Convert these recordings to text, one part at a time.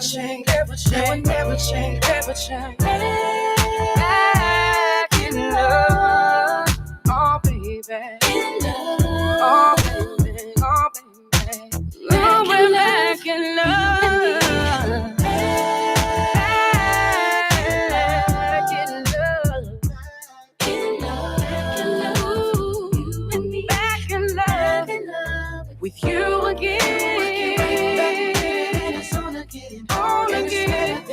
change, never change, never change, never change. Back in love, oh baby, in love, oh baby, oh baby. Oh, we're back in love. Back in love. In love. Back in love. With you again. It's on again. On again.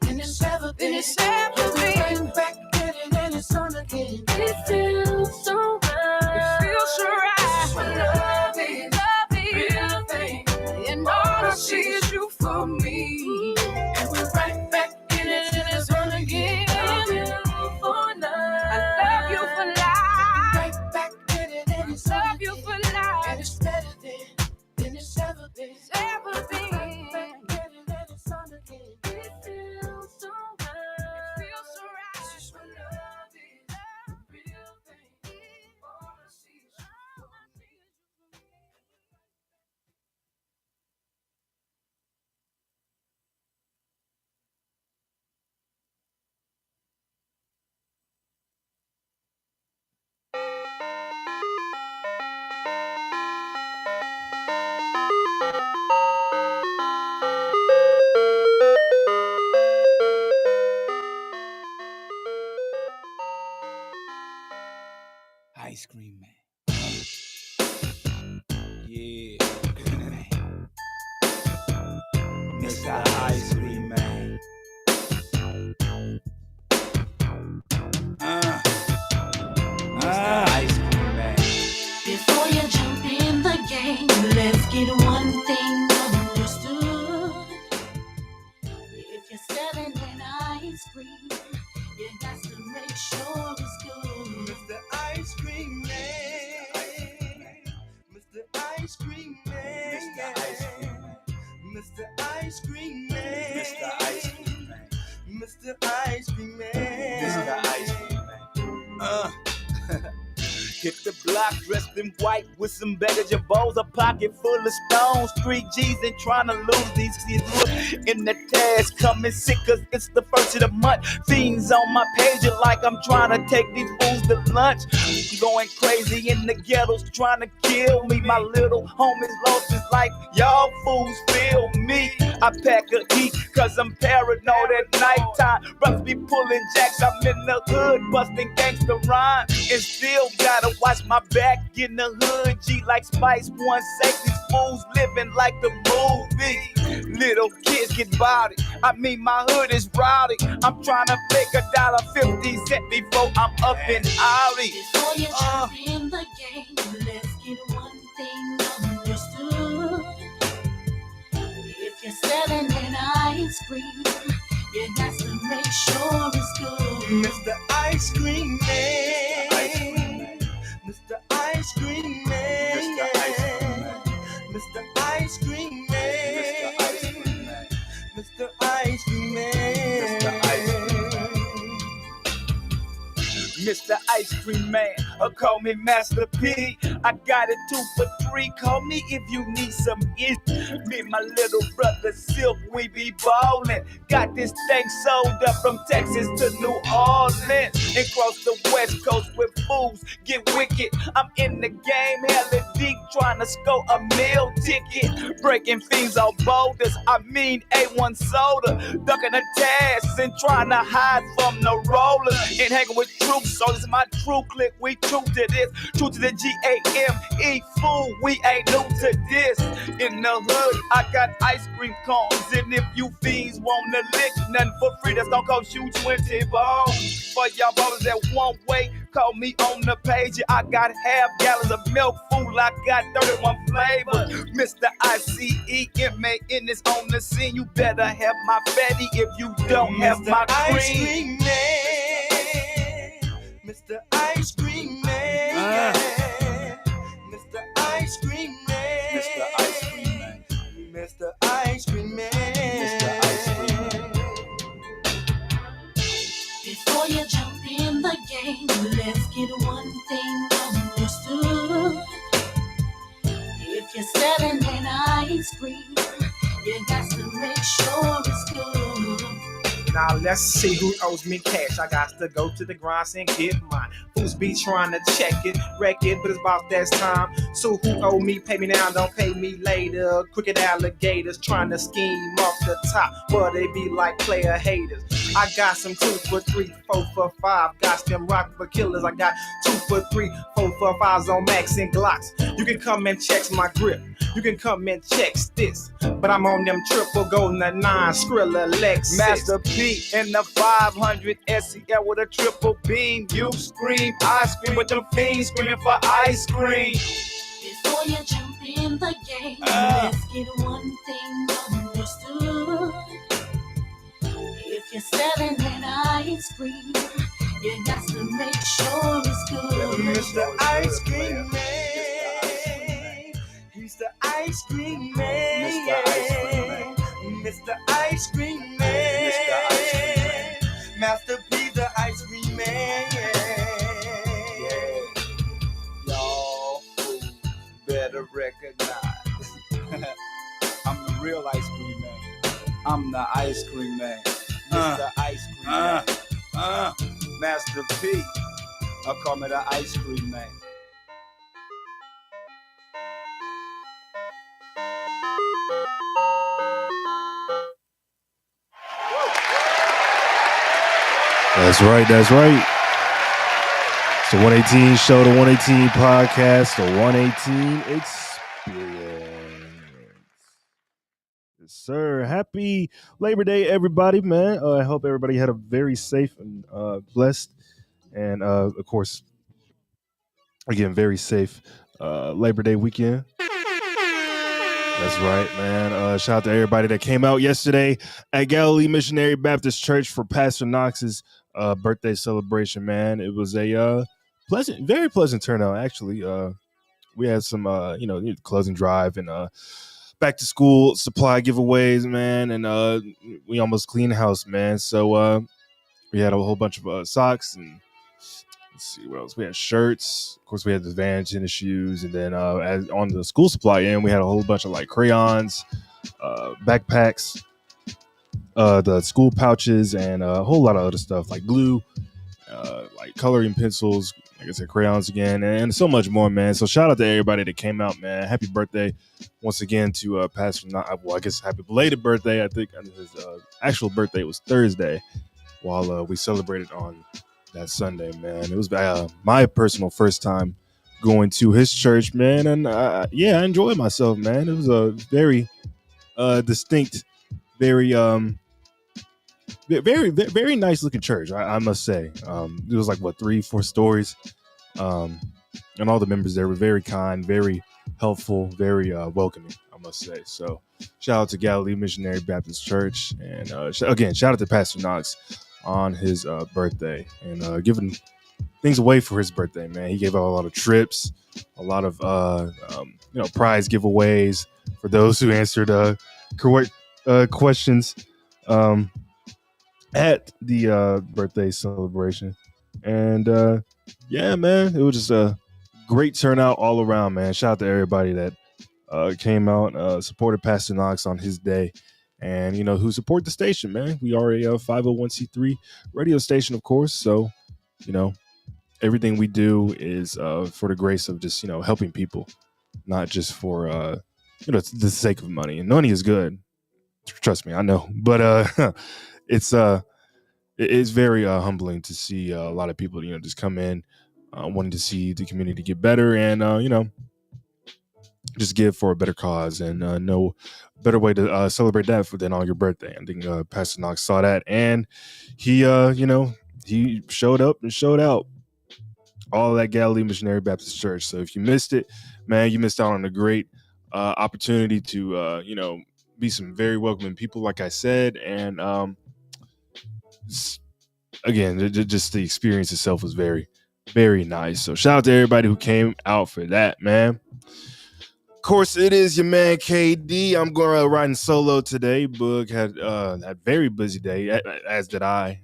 And it's never been. It's never been. Back at it and it's on again. It feels so right. It feels so right. Love it. Real thing. And all I see is you for me. And we're right back in it and it's on again. I love you for life. I love you for life. Right back in it and it's love you for life. And it's better than it's ever been. It's ever been. Right back in it and it's on again. It feels so right. It feels so right. This is what love is. The real thing. All I see is you. Ice cream man. Yeah. Mr. Ice cream man. Mr. Ice cream man. Before you jump in the game, let's get one thing understood. If you're selling an ice cream, you got to make sure it's good. Mr. Ice Cream Man. Mr. Ice Cream Man. Mr. Ice cream man. Mr. Ice Cream Man. Mr. Ice cream man. Mr. Ice Cream Man. Mr. Ice cream man. Hit the block dressed in white with some baggage of balls, a pocket full of stones, 3 G's and trying to lose these kids in the task. Coming sick cause it's the first of the month. Fiends on my page are like I'm trying to take these fools to lunch. Going crazy in the ghettos trying to kill me. My little homies lost his life. Y'all fools feel me. I pack a heat cause I'm paranoid at nighttime. Brothers be pulling jacks. I'm in the hood busting gangsta rhyme. And still gotta watch my back in the hood. G like Spice One Safe. These fools living like the movie. Little kids get body. I mean my hood is rowdy. I'm trying to make $1.50 before I'm up and outy. Before you jump in the game, let's get one thing understood. If you're selling an ice cream, you got to make sure it's good. Mr. Ice Cream Man. Mr. Ice Cream Man. Mr. Ice Cream Man. Mr. Ice Cream Man. Mr. Ice Cream Man, or call me Master P. I got it 2 for $3. Call me if you need some it. Me and my little brother Silk, we be ballin'. Got this thing sold up from Texas to New Orleans and cross the West Coast with fools get wicked. I'm in the game, hella deep, trying to score a meal ticket. Breaking fiends off boulders, I mean A1 soda. Ducking the tasks and trying to hide from the rollers. And hanging with troops. So this is my true clique, we true to this. True to the G-A-M-E, fool, we ain't new to this. In the hood, I got ice cream cones. And if you fiends wanna lick, nothing for free, that's gonna cost you 20 bones. For y'all brothers that won't wait, call me on the page. I got half gallons of milk, fool, I got 31 flavors. Mr. ICEMAN is on the scene. You better have my fatty if you don't have my Ice cream. Cream Man. Mr. Ice Cream Man. Mr. Ice Cream Man. Mr. Ice Cream Man. Mr. Ice Cream Man. Mr. Ice Cream Man. Before you jump in the game, let's get one thing understood. If you're selling an ice cream, you got to make sure Now let's see who owes me cash. I got to go to the grinds and get mine. Fools be trying to check it, wreck it, but it's about that time. So who owe me, pay me now, don't pay me later. Crooked alligators trying to scheme off the top, but they be like player haters. I got some 2 for 3, 4 for 5. Got them rock for killers. I got 2 for 3, 4 for 5s on Max and Glocks. You can come and check my grip. You can come and check this. But I'm on them triple golden 9 Skrilla Lexus. Master P in the 500 SEL with a triple beam. You scream, I scream with them fiends screaming for ice cream. Before you jump in the game, let's get one thing understood. If you're selling that ice cream, you got to make sure it's good. Mr. Ice Cream Man, he's the ice cream man. Mr. Ice Cream Man, Master P, the ice cream man. Y'all fools better recognize I'm the real ice cream man. I'm the ice cream man. Mr. Ice Cream Man. Master P. Call me the ice cream man. That's right. That's right. It's the 118 show, the 118 podcast, the 118 experience. Yes, sir. Happy Labor Day, everybody, man. I hope everybody had a very safe and blessed and, of course, again, very safe Labor Day weekend. That's right, man. Shout out to everybody that came out yesterday at Galilee Missionary Baptist Church for Pastor Knox's birthday celebration, man. It was a very pleasant turnout, actually. We had some, closing drive and back to school supply giveaways, man. And we almost cleaned house, man. So we had a whole bunch of socks and let's see what else. We had shirts. Of course, we had the Vans tennis shoes. And then as on the school supply end, we had a whole bunch of like crayons, backpacks, the school pouches, and a whole lot of other stuff like glue, like coloring pencils, like I said, crayons again, and so much more, man. So shout out to everybody that came out, man. Happy birthday once again to Pastor Knox. Well, I guess happy belated birthday. I think his actual birthday was Thursday, while we celebrated on that Sunday, man. It was my personal first time going to his church, man, and I enjoyed myself, man. It was a very distinct, very very nice looking church, I must say. It was like 3-4 stories, and all the members there were very kind, very helpful, very welcoming, I must say. So shout out to Galilee Missionary Baptist Church, and again, shout out to Pastor Knox on his birthday and giving things away for his birthday, man. He gave out a lot of trips, a lot of prize giveaways for those who answered correct questions at the birthday celebration. And man, it was just a great turnout all around, man. Shout out to everybody that came out, supported Pastor Knox on his day, and who support the station, man. We are a 501c3 radio station, of course, so everything we do is for the grace of just helping people, not just for the sake of money. And money is good, trust me, I know, but it's very humbling to see a lot of people just come in wanting to see the community get better, and just give for a better cause, and no better way to celebrate that than on your birthday. I think Pastor Knox saw that, and he he showed up and showed out all that Galilee Missionary Baptist Church. So if you missed it, man, you missed out on a great opportunity to be some very welcoming people, like I said, and again, just the experience itself was very, very nice. So shout out to everybody who came out for that, man. Of course, it is your man KD. I'm going to riding solo today. Boog had a very busy day, as did I.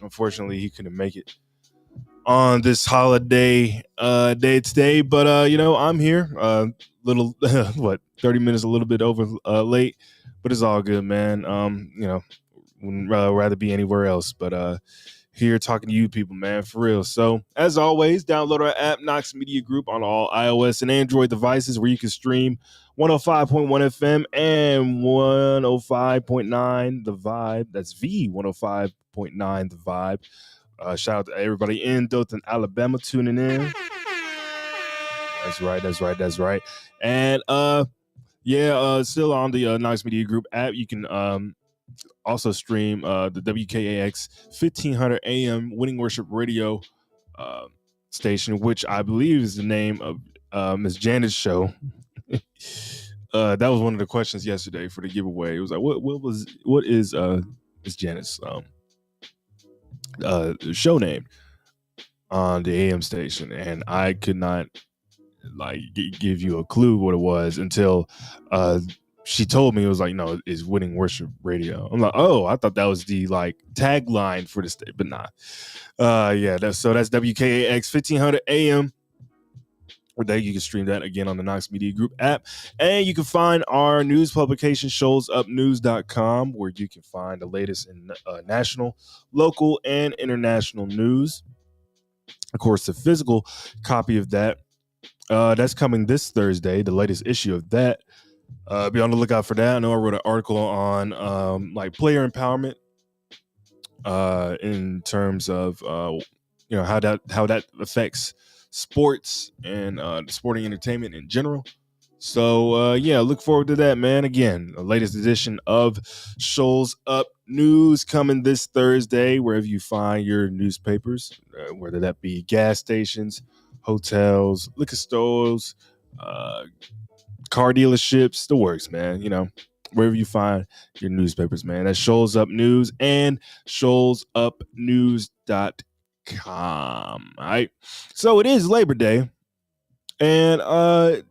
Unfortunately, he couldn't make it on this holiday day today, but I'm here. Little 30 minutes, a little bit over late, but it's all good, man. Wouldn't rather be anywhere else, but here talking to you people, man, for real. So as always, download our app Knox Media Group on all iOS and Android devices, where you can stream 105.1 FM and 105.9 The Vibe. That's V105.9 The Vibe. Shout out to everybody in Dothan, Alabama, tuning in. That's right. And still on the Knox Media Group app, you can also stream the WKAX 1500 AM Winning Worship Radio station, which I believe is the name of Miss Janet's show. That was one of the questions yesterday for the giveaway. It was like, what is Miss Janet's show name on the AM station? And I could not give you a clue what it was until she told me. It was like, no, it's Winning Worship Radio. I'm like, oh, I thought that was the tagline for the state, but not. That's WKAX 1500 AM. Or that you can stream that again on the Knox Media Group app. And you can find our news publication, showsupnews.com, where you can find the latest in national, local, and international news. Of course, the physical copy of that, that's coming this Thursday, the latest issue of that. Be on the lookout for that. I know I wrote an article on player empowerment in terms of how that affects sports and sporting entertainment in general. So look forward to that, man. Again, the latest edition of Shoals Up News coming this Thursday, wherever you find your newspapers, whether that be gas stations, hotels, liquor stores, car dealerships, the works, man. Wherever you find your newspapers, man. That's Shoals Up News and shoalsupnews.com. All right. So it is Labor Day, and I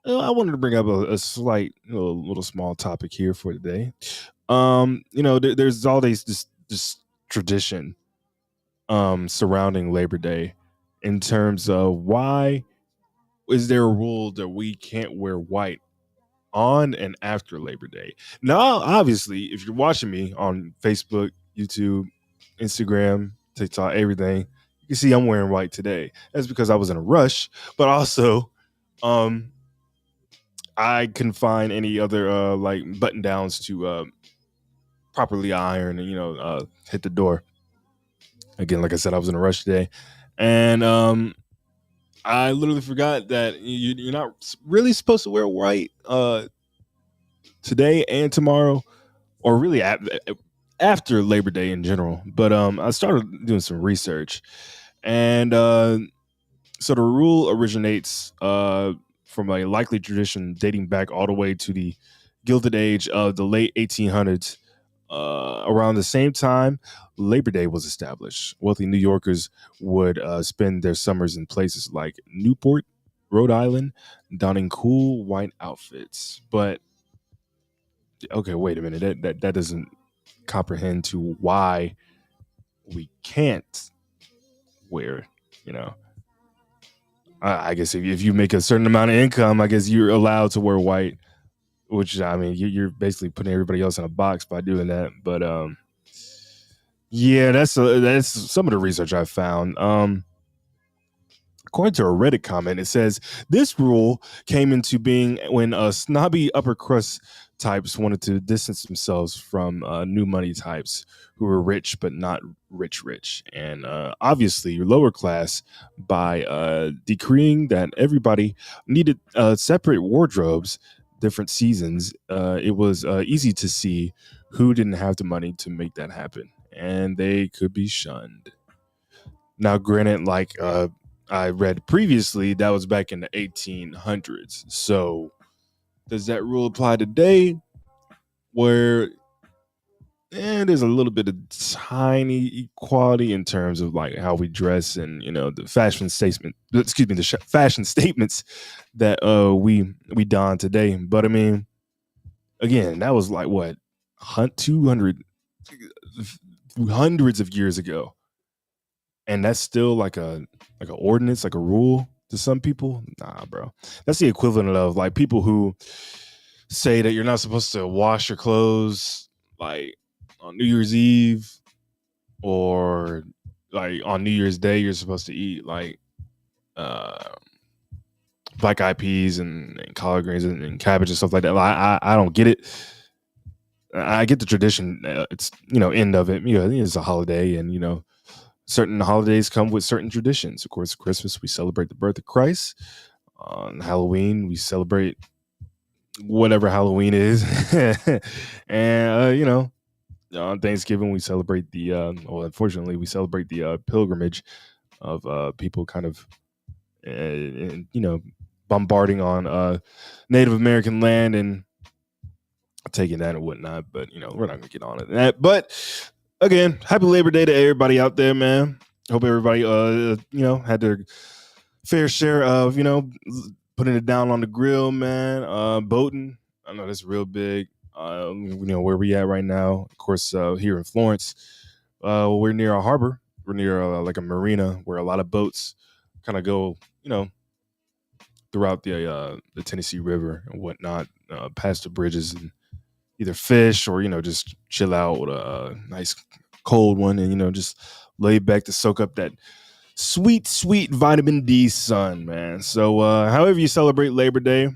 wanted to bring up a slight little small topic here for today. There's all this tradition surrounding Labor Day in terms of why is there a rule that we can't wear white on and after Labor Day? Now, obviously, if you're watching me on Facebook, YouTube, Instagram, TikTok, everything, you can see I'm wearing white today. That's because I was in a rush, but also I couldn't find any other button downs to properly iron and hit the door. Again, like I said, I was in a rush today, and I literally forgot that you're not really supposed to wear white today and tomorrow, or really after Labor Day in general. But I started doing some research, and so the rule originates from a likely tradition dating back all the way to the Gilded Age of the late 1800s. Around the same time Labor Day was established, wealthy New Yorkers would spend their summers in places like Newport, Rhode Island, donning cool white outfits. But okay, wait a minute, that doesn't comprehend to why we can't wear, I guess if you make a certain amount of income, I guess you're allowed to wear white, which, I mean, you're basically putting everybody else in a box by doing that. But that's some of the research I found. According to a Reddit comment, it says this rule came into being when snobby upper crust types wanted to distance themselves from new money types who were rich but not rich, and obviously lower class by decreeing that everybody needed separate wardrobes, different seasons. It was easy to see who didn't have the money to make that happen, and they could be shunned. Now, granted, I read previously, that was back in the 1800s. So does that rule apply today, where there's a little bit of tiny equality in terms of how we dress and the fashion statements that we don today? But I mean, again, that was what, 200 hundreds of years ago, and that's still like a ordinance, like a rule to some people. Nah, bro, that's the equivalent of people who say that you're not supposed to wash your clothes on New Year's Eve or like on New Year's Day, you're supposed to eat like uh, black eyed peas and collard greens and cabbage and stuff like that. Like, I don't get it. I get the tradition. It's end of it. It's a holiday, and certain holidays come with certain traditions. Of course, Christmas we celebrate the birth of Christ. On Halloween we celebrate whatever Halloween is, and on Thanksgiving we celebrate the unfortunately we celebrate the pilgrimage of people kind of bombarding on Native American land and taking that and whatnot. But we're not gonna get on to that. But again, happy Labor Day to everybody out there, man. Hope everybody had their fair share of putting it down on the grill, man. Boating, I know that's real big. Where we at right now, of course, here in Florence, we're near a harbor. We're near like a marina where a lot of boats kind of go throughout the Tennessee River and whatnot, past the bridges and either fish or just chill out with a nice cold one and just lay back to soak up that sweet vitamin D sun, man. So however you celebrate Labor Day,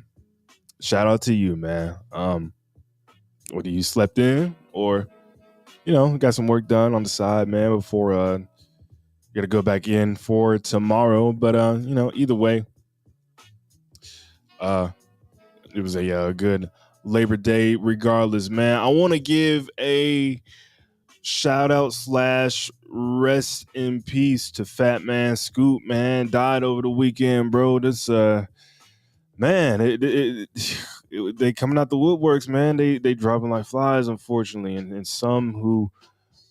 shout out to you, man. Whether you slept in or got some work done on the side, man, before you gotta go back in for tomorrow. But either way, it was a good Labor Day regardless, man. I want to give a shout out / rest in peace to Fat Man Scoop, man. Died over the weekend, bro. This man, they coming out the woodworks, man. They dropping like flies, unfortunately, and some who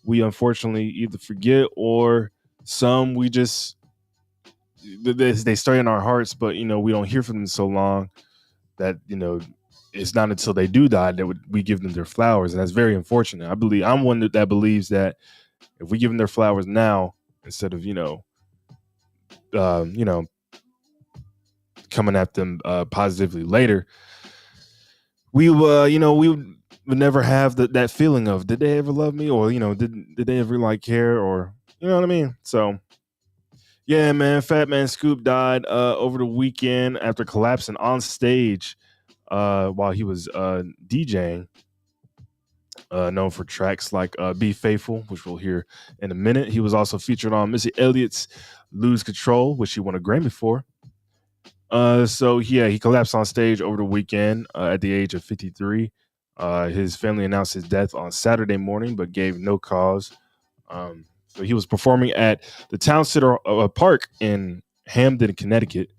we unfortunately either forget or some we just they stay in our hearts, but we don't hear from them so long that it's not until they do die that we give them their flowers, and that's very unfortunate. I'm one that believes that if we give them their flowers now instead of coming at them positively later, we would never have that feeling of did they ever love me, or did they ever like care, or you know what I mean. So yeah, man, Fat Man Scoop died over the weekend after collapsing on stage while he was DJing. Known for tracks like Be Faithful, which we'll hear in a minute. He was also featured on Missy Elliott's Lose Control, which he won a Grammy for. So yeah, he collapsed on stage over the weekend at the age of 53. His family announced his death on Saturday morning, but gave no cause. So he was performing at the Town Center Park in Hamden, Connecticut.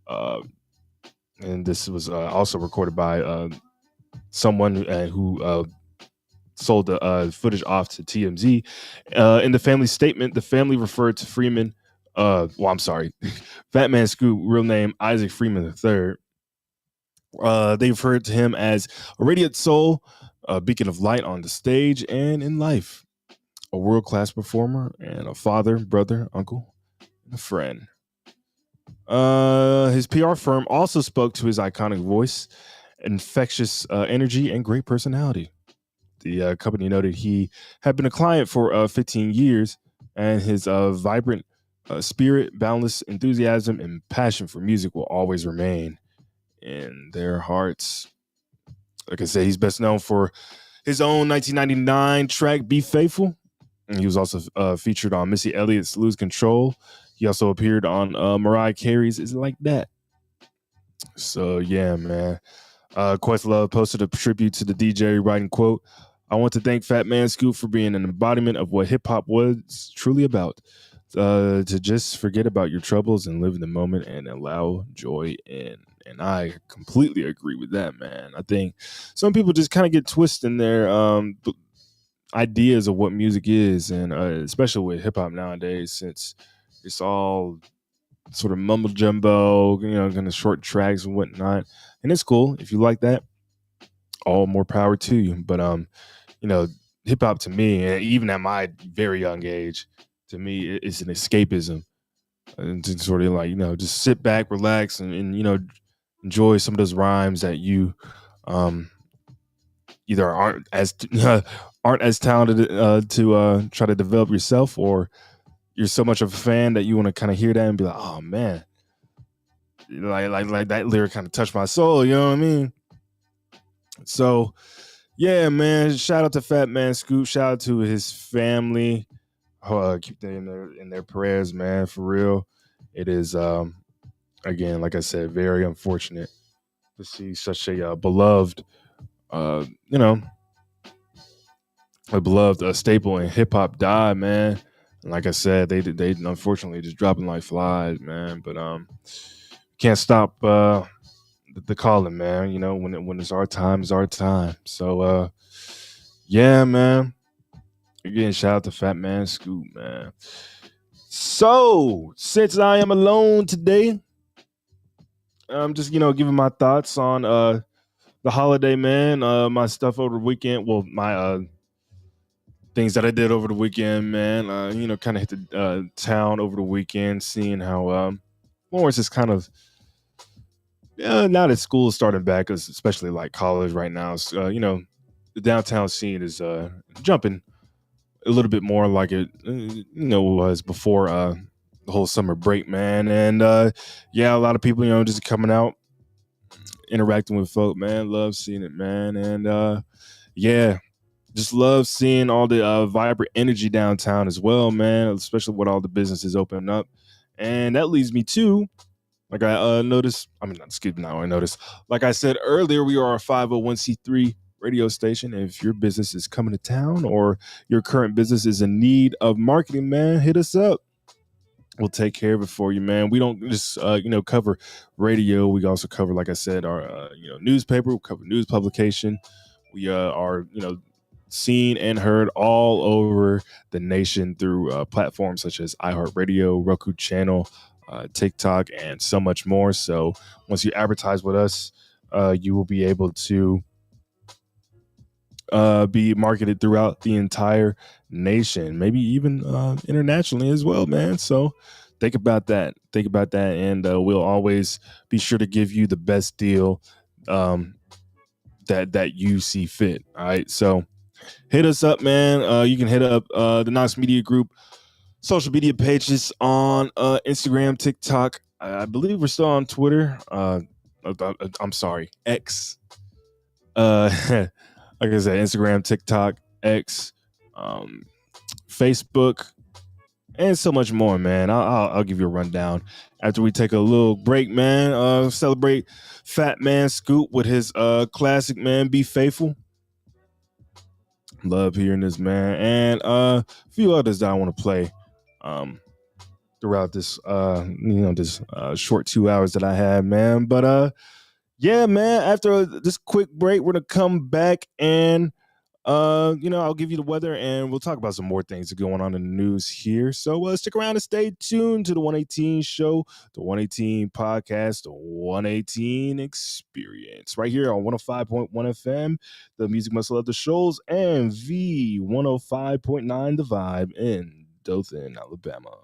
And this was also recorded by someone who sold the footage off to TMZ. In the family statement, the family referred to Freeman. I'm sorry, Fat Man Scoop, real name Isaac Freeman III. They referred to him as a radiant soul, a beacon of light on the stage and in life, a world-class performer, and a father, brother, uncle, and a friend. His PR firm also spoke to his iconic voice, infectious energy, and great personality. The company noted he had been a client for 15 years, and his vibrant spirit, boundless enthusiasm, and passion for music will always remain in their hearts. Like I said, he's best known for his own 1999 track "Be Faithful." And he was also featured on Missy Elliott's "Lose Control." He also appeared on Mariah Carey's "Is It Like That." So yeah, man. Questlove posted a tribute to the DJ, writing, quote, "I want to thank Fat Man Scoop for being an embodiment of what hip-hop was truly about. To just forget about your troubles and live in the moment and allow joy in." And I completely agree with that, man. I think some people just kind of get twisted in their ideas of what music is, and especially with hip-hop nowadays, since it's all sort of mumble jumbo, kind of short tracks and whatnot. And it's cool if you like that. All more power to you. But hip hop to me, and even at my very young age, to me, it's an escapism. And to sort of like, just sit back, relax, and enjoy some of those rhymes that you either aren't as talented to try to develop yourself, or you're so much of a fan that you want to kind of hear that and be like, oh man, like that lyric kind of touched my soul. You know what I mean? So yeah, man. Shout out to Fat Man Scoop. Shout out to his family. Keep them in their prayers, man. For real, it is again, like I said, very unfortunate to see such a beloved, a beloved staple in hip hop die, man. And like I said, they unfortunately just dropping like flies, man. But can't stop the calling, man. You know, when it's our time, it's our time. So yeah, man. Again, shout out to Fat Man Scoop, man. So since I am alone today, I'm just giving my thoughts on the holiday, man. My stuff over the weekend. Well, my things that I did over the weekend, man. Kind of hit the town over the weekend, seeing how Florence is kind of now that school is starting back, especially like college right now. So, the downtown scene is jumping a little bit more like it was before the whole summer break, man. And yeah, a lot of people just coming out, interacting with folk, man. Love seeing it, man. And yeah, just love seeing all the vibrant energy downtown as well, man, especially with all the businesses opening up. And that leads me to, like I noticed, I mean, excuse me, now I noticed, like I said earlier, we are a 501c3 radio station. And if your business is coming to town, or your current business is in need of marketing, man, hit us up. We'll take care of it for you, man. We don't just cover radio. We also cover, like I said, our newspaper. We cover news publication. We are seen and heard all over the nation through platforms such as iHeartRadio, Roku channel, TikTok, and so much more. So once you advertise with us, you will be able to be marketed throughout the entire nation, maybe even internationally as well, man. So think about that, and we'll always be sure to give you the best deal that you see fit. All right, so hit us up, man. You can hit up the Knox Media Group social media pages on Instagram, TikTok. I believe we're still on Twitter. I'm sorry, X. Like I said, Instagram, TikTok, X, Facebook, and so much more, man. I'll give you a rundown after we take a little break, man. Celebrate Fat Man Scoop with his classic, man, Be Faithful. Love hearing this, man. And a few others that I want to play throughout this this short 2 hours that I had, man. But yeah, man, after this quick break, we're gonna come back and I'll give you the weather, and we'll talk about some more things that are going on in the news here. So stick around and stay tuned to the 118 show, the 118 podcast, the 118 experience, right here on 105.1 FM, the music must love the shows, and V105.9 the vibe in Dothan, Alabama.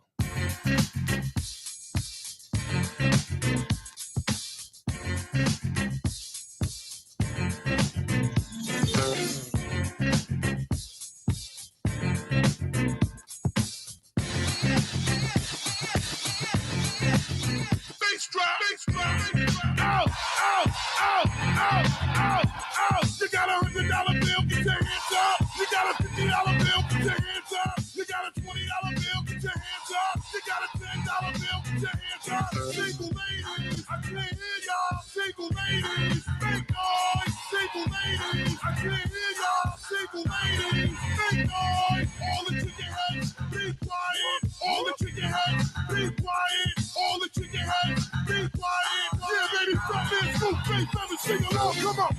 You got a $100 bill, get your hands up. You got a $50 bill, get your hands up. You got a $20 bill, get your hands up. You got a $10 bill, get your hands up. Single ladies, I can't hear y'all. Single ladies, make noise. Single ladies, I can't hear y'all. Single ladies, make noise. All the chicken heads, be quiet. All the chicken heads, be quiet. All the chicken heads, be quiet. Yeah, baby, stop this. Scoop, face, never sing along. Come on.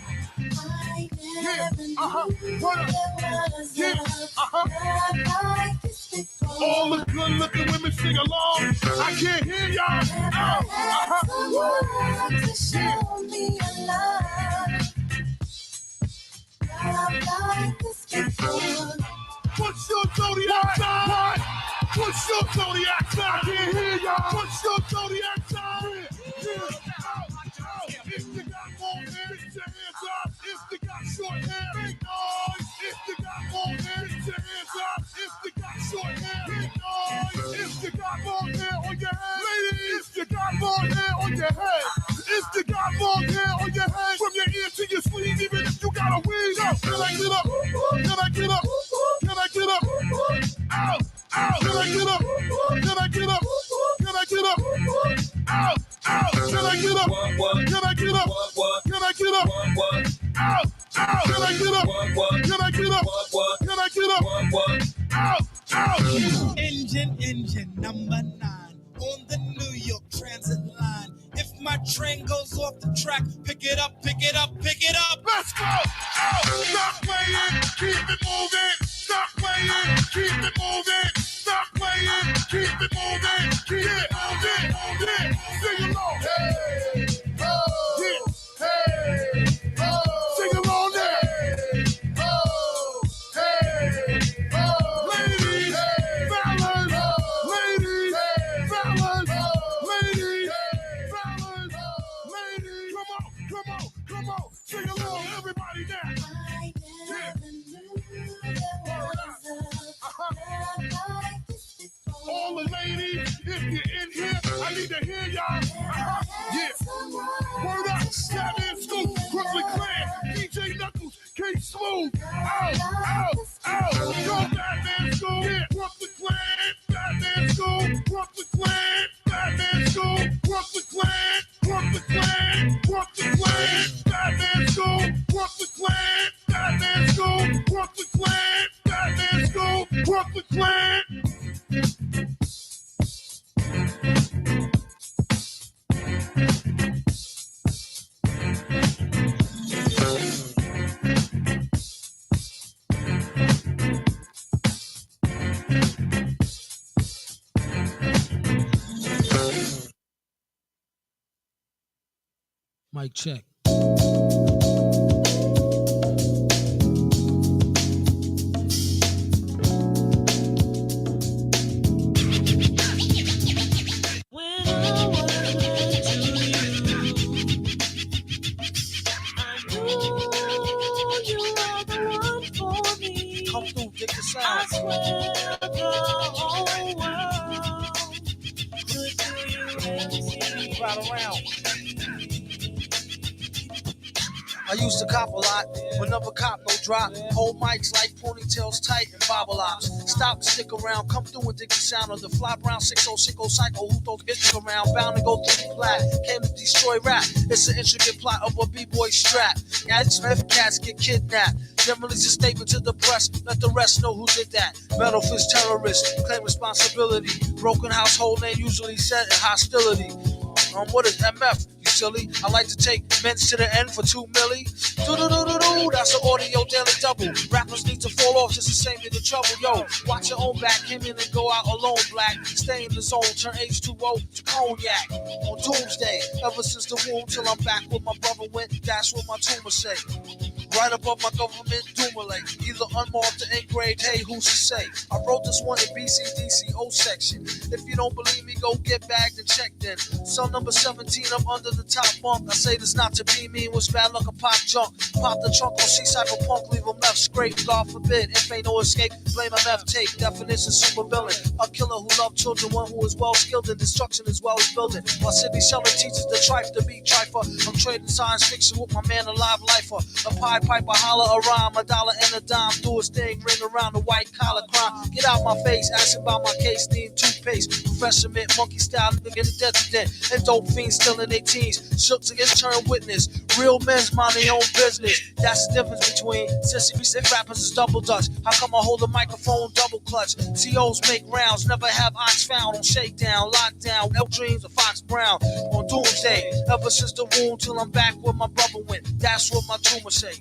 Yeah, what up? Yeah, all the good looking women sing along. I can't hear y'all. To show me a love. Like this before. What's your zodiac sign? What's your zodiac sign? I can't hear y'all. What's your zodiac sign? If you got long hair, get your hands up. If you got short hair, make long hair on your head. If you got long hair on your head, from your ear to your sleeve, even if you got a wig, yo, can I get up? Can I get up? Can I get up? Ow, ow, can I get up? Can I get up? Can I get up? Ow, ow, can I get up? Can I get up? Can I get up? Ow, ow, can I get up? Can I get up? Can I get up? Ow, ow. Engine number 9 on the New York Transit line. If my train goes off the track, pick it up, pick it up, pick it up. Let's go. Ow, stop playing, keep it moving. Stop playing, keep it moving. Stop playing, keep it moving. Keep it moving, moving. Sing along. Hey, oh, yeah. Hey, oh. Sing along there. Hey, oh, hey, oh. Ladies, hey, fellas, oh. Ladies, hey, fellas, oh. Ladies, hey, fellas, oh. Ladies. Come on. Sing along, everybody now. I never knew there was a All the ladies, if you're in here, I need to hear y'all. Yeah. Word up, Batman Scoop, Brooklyn Clan, DJ Knuckles, K Smooth. Ow. Go Batman Scoop, yeah. Brooklyn Clan, Batman Scoop, Brooklyn Clan, Batman Scoop, Brooklyn Clan, Brooklyn Clan, Brooklyn Clan, Batman Scoop, Brooklyn Clan, Batman Scoop, Brooklyn Clan, Batman Scoop, Brooklyn Clan. Mic check. Come through, dig the sound. I swear the whole world could do you anything. Right around. I used to cop a lot, but never cop no drop. Hold mics like ponytails tight and bobble ops. Stop and stick around, come through and dig the sound of the fly brown 6060 cycle. Who throws hits around, bound to go through the flat. Came to destroy rap. It's an intricate plot of a b-boy strap. Ad Smith cats get kidnapped. Then release a statement to the press, let the rest know who did that. Metal fist terrorists, claim responsibility. Broken household name usually set in hostility. What is MF? You silly. I like to take men's to the end for 2 milli. Do-do-do-do-do, that's an audio daily double. Rappers need to fall off just to save me the trouble. Yo, watch your own back, came in and go out alone, black. Stay in the zone, turn H2O to cognac. On doomsday, ever since the womb till I'm back where my brother went, that's what my tumor say. Right above my government doomulate, either unmarked or engraved, hey, who's to say? I wrote this one in BCDCO section. If you don't believe me, go get bagged and checked in. Cell number 17, I'm under the top bunk. I say this not to be mean, was bad luck, a pop junk. Pop the trunk on C-Cypherpunk, leave him left scraped. God forbid, if ain't no escape, blame MF tape. Definition super villain, a killer who loved children, one who is well skilled in destruction as well as building. While Sidney Sheldon teaches the trife to be trifer. I'm trading science fiction with my man, a live lifer. A pie piper, holler a rhyme, a dollar and a dime, do his thing, ring around the white collar crime. Get out my face, ask about my case, need toothpaste. Professor Mint, monkey style, nigga in the desert, and dope fiends still in their teens. Shooks against turn witness, real men's mind their own business. That's the difference between sissy rappers is double dutch. How come I hold a microphone double clutch? COs make rounds, never have ox found on shakedown, lockdown, L Dreams of Fox Brown. On doomsday, ever since the womb till I'm back where my brother went. That's what my tumor say.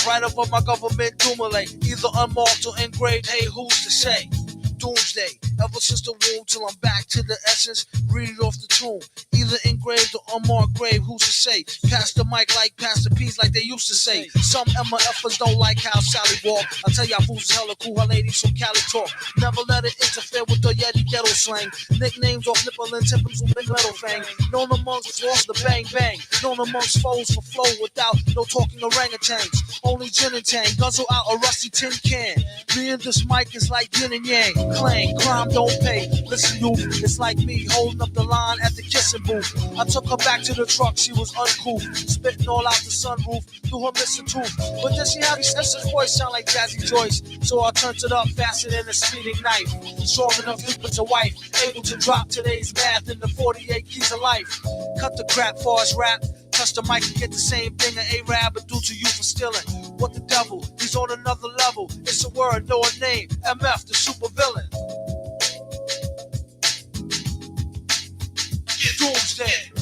Right above my government doomulate, either unmarked or engraved, hey, who's to say? Doomsday, ever since the womb till I'm back to the essence, read it off the tomb. Either engraved or unmarked grave, who's to say? Pass the mic like Pastor P's like they used to say. Some MFers don't like how Sally walk. I tell y'all fools is hella cool, her ladies from Cali talk. Never let it interfere with the Yeti ghetto slang. Nicknames off nipple and tippers with big metal fang. Known amongst floors the bang bang. Known amongst foes for flow without no talking orangutans. Only gin and tang, guzzle out a rusty tin can. Me and this mic is like yin and yang. Clang, crime time don't pay. Listen, you, it's like me holding up the line at the kissing booth. I took her back to the truck, she was uncool, spitting all out the sunroof through her missing tooth. But then she had a sensitive voice, sound like Jazzy Joyce. So I turned it up faster than a speeding knife. Strong enough to with your wife, able to drop today's math in the 48 keys of life. Cut the crap, far as rap. Touch the mic and get the same thing an A-Rab would do to you for stealing. What the devil? He's on another level. It's a word, no a name. MF, the super villain. Doomsday.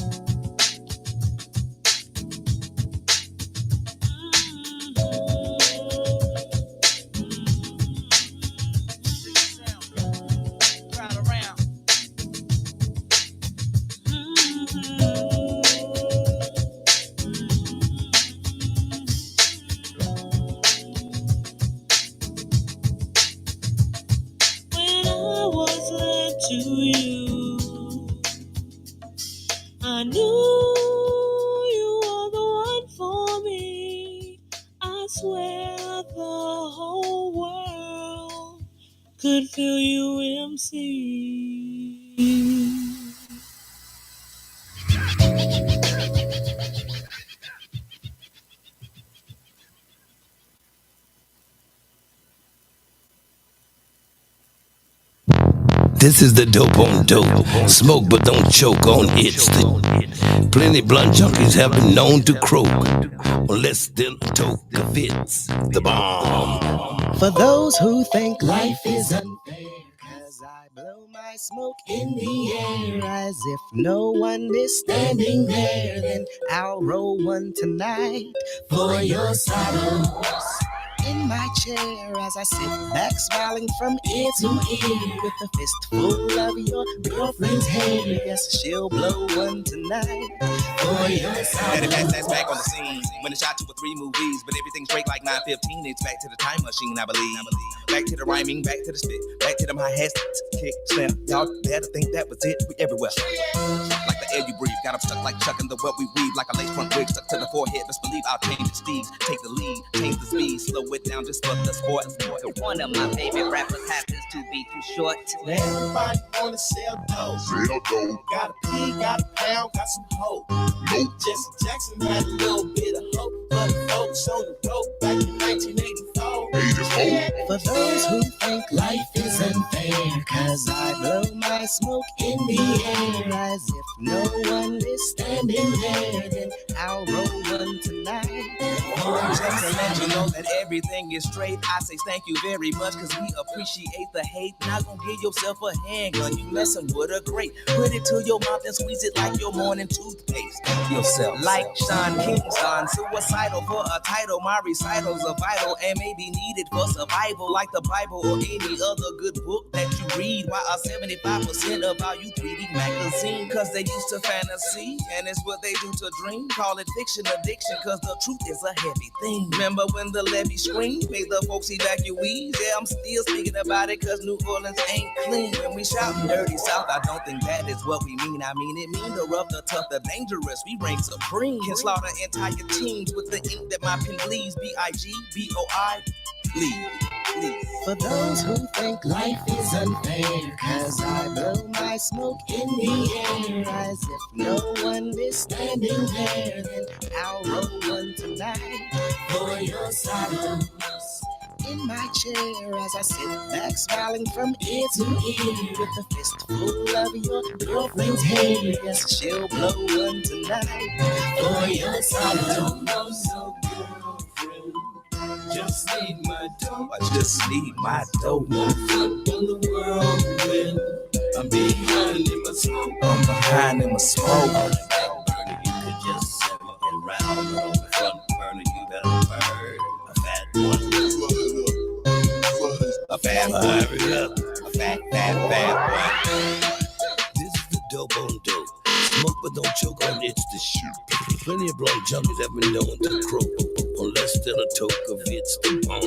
To you, I knew you were the one for me. I swear the whole world could feel you, MC. This is the dope on dope. Smoke but don't choke on it. Plenty blunt junkies have been known to croak on less than a toke of it's the bomb. For those who think life is unfair, cause I blow my smoke in the air as if no one is standing there, then I'll roll one tonight for your sorrows. In my chair as I sit back smiling from ear to ear with a fistful of your girlfriend's hair. Yes, she'll blow one tonight for your sorrows. That's back on the scene. When it shot 2 or 3 movies, but everything's straight like 9:15. It's back to the time machine, I believe. Back to the rhyming, back to the spit, back to them hi-hats, kick, snap. Y'all better think that was it. We everywhere. Like the air you breathe, got them stuck like Chuck in the web we weave. Like a lace front wig stuck to the forehead. Best believe I'll change the steeds, take the lead, change the speed, slow it down just for the sport. One of my favorite rappers happens to be too short. Everybody wanna sell dope. Got a P, got a pound, got some hope. Jesse Jackson had a little bit of hope, but folks on the road back in 1984. For those who think life is unfair, cause I blow my smoke in the air as if no one is standing there, then I'll roll one tonight. Just to let you know that everything is straight, I say thank you very much, cause we appreciate the hate. Not gonna give yourself a handgun, you messing with a grate. Put it to your mouth and squeeze it like your morning toothpaste. Yourself like Sean Kingston, suicidal for a title. My recitals are vital and may be needed for survival, like the Bible or any other good book that you read. Why are 75% of all you 3D magazine? Cause they used to fantasy, and it's what they do to dream. Call it fiction addiction, cause the truth is a heavy thing. Remember when the levee screamed, made the folks evacuees? Yeah, I'm still speaking about it, cause New Orleans ain't clean. When we shoutin' dirty South, I don't think that is what we mean. I mean, it mean the rough, the tough, the dangerous. We reign supreme. Can slaughter entire teams with the ink that my pen bleeds. B-I-G-B-O-I, bleed. For those who think life is unfair, cause I blow my smoke in the air as if no one is standing there, then I'll roll one tonight for your sorrows. In my chair as I sit back smiling from ear to ear with a fistful of your girlfriend's hair. Yes, she'll blow one tonight for your sorrows. Just need my dope. I just need my dope. On the world when I'm behind in my smoke. I'm behind in my smoke. On the back burner, you could just settle around. But on the front burner, you better burn a fat one. A fat one. A fat one. This is the dope on dope. Smoke but don't choke on it's the shoot. Plenty of blunt junkies have been known to croak on less than a toke of it's the bomb.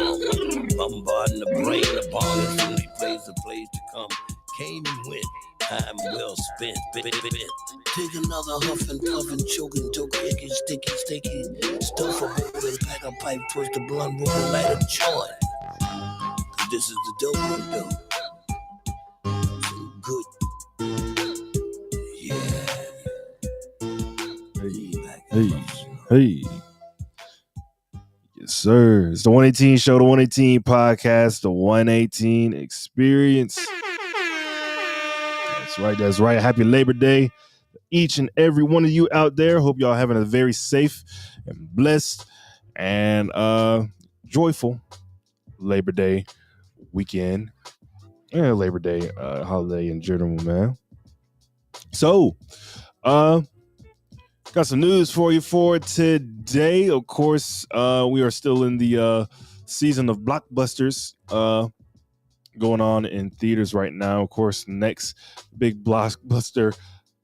Bombarding the brain, the bomb is when he plays the plays to come. Came and went, time well spent. Take another huff and puff and choke and toke, icky, sticky. Stuff a bowl and pack a pipe, twist the blunt, roll a light of joint. Cause this is the dope on dope. sir. It's the 118 show, the 118 podcast, the 118 experience. That's right. That's right. Happy Labor Day, each and every one of you out there. Hope y'all having a very safe and blessed and joyful Labor Day weekend. Yeah, Labor Day holiday in general, man. So, got some news for you for today. Of course, we are still in the season of blockbusters going on in theaters right now. Of course, next big blockbuster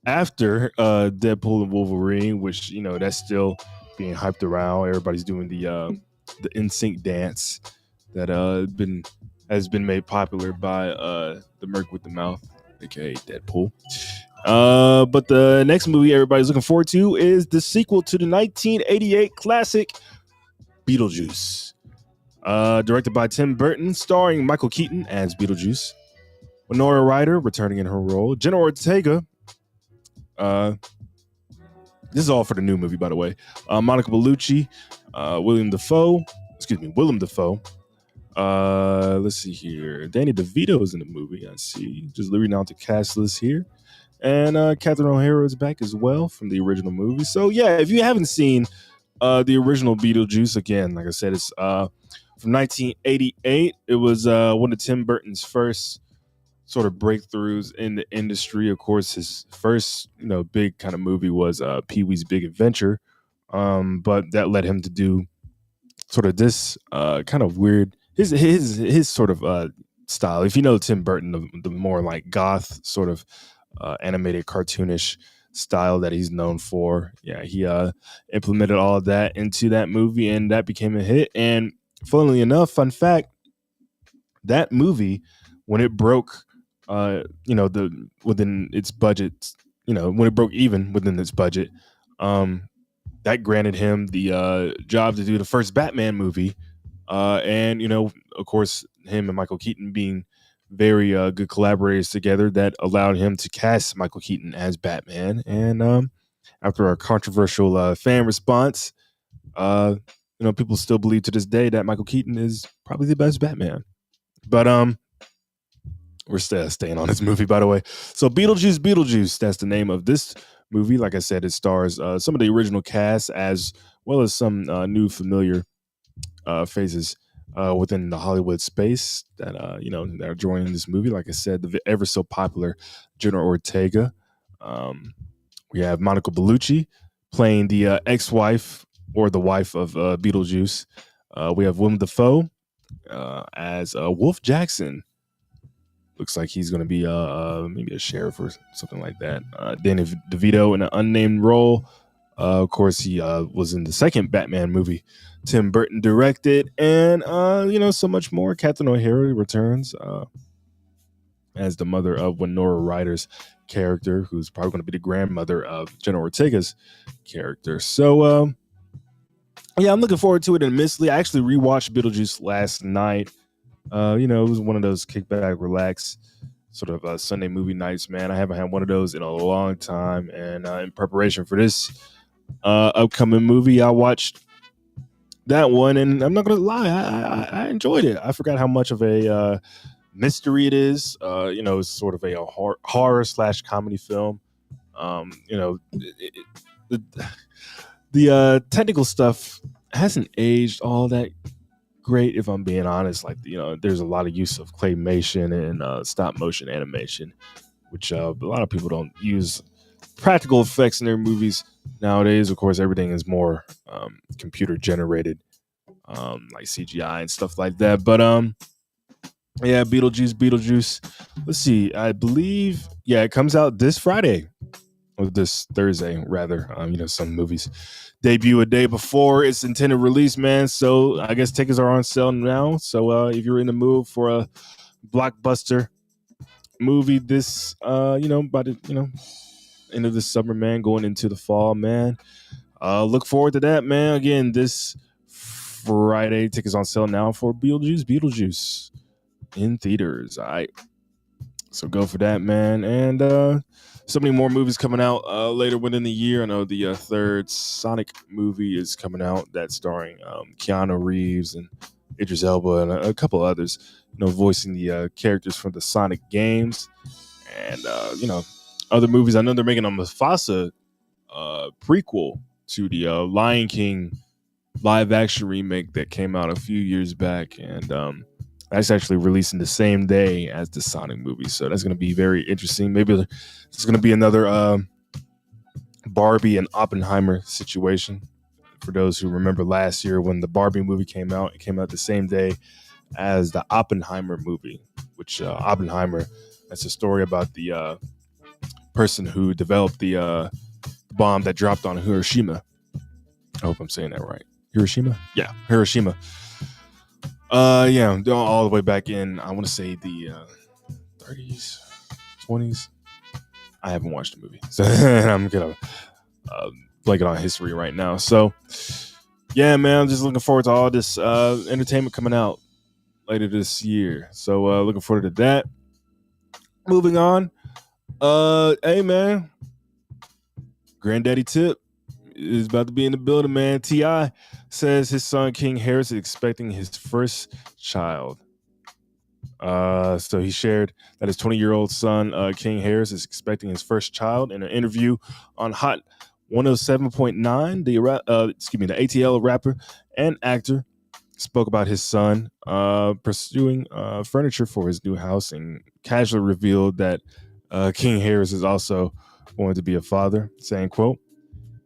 after Deadpool and Wolverine, which, you know, that's still being hyped around. Everybody's doing the NSYNC dance that has been made popular by the Merc with the Mouth, aka Deadpool. But the next movie everybody's looking forward to is the sequel to the 1988 classic Beetlejuice. Directed by Tim Burton, starring Michael Keaton as Beetlejuice, Winona Ryder returning in her role, Jenna Ortega. This is all for the new movie, by the way. Monica Bellucci, Willem Dafoe. Let's see here. Danny DeVito is in the movie. I see. Just reading out the cast list here. And Catherine O'Hara is back as well from the original movie. So, yeah, if you haven't seen the original Beetlejuice, again, like I said, it's from 1988. It was one of Tim Burton's first sort of breakthroughs in the industry. Of course, his first, you know, big kind of movie was Pee-wee's Big Adventure. But that led him to do sort of this kind of weird, his sort of style. If you know Tim Burton, the more like goth sort of animated cartoonish style that he's known for. Yeah, he implemented all of that into that movie, and that became a hit. And funnily enough, fun fact, that movie, when it broke within its budget, when it broke even within its budget, that granted him the job to do the first Batman movie. And, of course, him and Michael Keaton being very good collaborators together, that allowed him to cast Michael Keaton as Batman. And after a controversial fan response, people still believe to this day that Michael Keaton is probably the best Batman. But we're staying on this movie, by the way. So Beetlejuice, that's the name of this movie. Like I said, it stars some of the original cast as well as some new familiar faces within the Hollywood space that that are joining this movie. Like I said, the ever so popular Jenna Ortega. We have Monica Bellucci playing the ex-wife or the wife of Beetlejuice. We have Willem Dafoe as Wolf Jackson. Looks like he's going to be maybe a sheriff or something like that. Danny DeVito in an unnamed role. Of course, he was in the second Batman movie Tim Burton directed, and so much more. Catherine O'Hara returns as the mother of Winona Ryder's character, who's probably going to be the grandmother of Jenna Ortega's character. So, I'm looking forward to it immensely. I actually rewatched Beetlejuice last night. It was one of those kickback, relax sort of Sunday movie nights, man. I haven't had one of those in a long time. And in preparation for this upcoming movie, I watched that one, and I'm not going to lie, I enjoyed it. I forgot how much of a mystery it is. It's sort of a horror / comedy film. The technical stuff hasn't aged all that great, if I'm being honest. Like, there's a lot of use of claymation and stop motion animation, which a lot of people don't use practical effects in their movies nowadays. Of course, everything is more computer generated, like CGI and stuff like that. But Beetlejuice. Let's see. I believe, it comes out this Friday, or this Thursday, rather. Some movies debut a day before its intended release, man. So I guess tickets are on sale now. So if you're in the mood for a blockbuster movie this, by the, end of the summer, man, going into the fall, man, look forward to that, man. Again, this Friday, tickets on sale now for Beetlejuice in theaters. All right. So go for that, man. And so many more movies coming out later within the year. I know the third Sonic movie is coming out that's starring Keanu Reeves and Idris Elba and a couple others, voicing the characters from the Sonic games. And, other movies. I know they're making a Mufasa prequel to the Lion King live action remake that came out a few years back. And that's actually releasing the same day as the Sonic movie. So that's going to be very interesting. Maybe there's going to be another Barbie and Oppenheimer situation. For those who remember last year when the Barbie movie came out, it came out the same day as the Oppenheimer movie, which Oppenheimer, that's a story about the person who developed the bomb that dropped on Hiroshima. I hope I'm saying that right. Hiroshima? Yeah, Hiroshima. Yeah, all the way back in, I want to say the 30s, 20s. I haven't watched the movie, so I'm gonna blanket on history right now. So, yeah, man, I'm just looking forward to all this entertainment coming out later this year. So, looking forward to that. Moving on. Hey, man, Granddaddy Tip is about to be in the building, man. T.I. says his son King Harris is expecting his first child. So he shared that his 20-year-old son King Harris is expecting his first child. In an interview on Hot 107.9, the ATL rapper and actor spoke about his son pursuing furniture for his new house and casually revealed that King Harris is also going to be a father, saying, quote,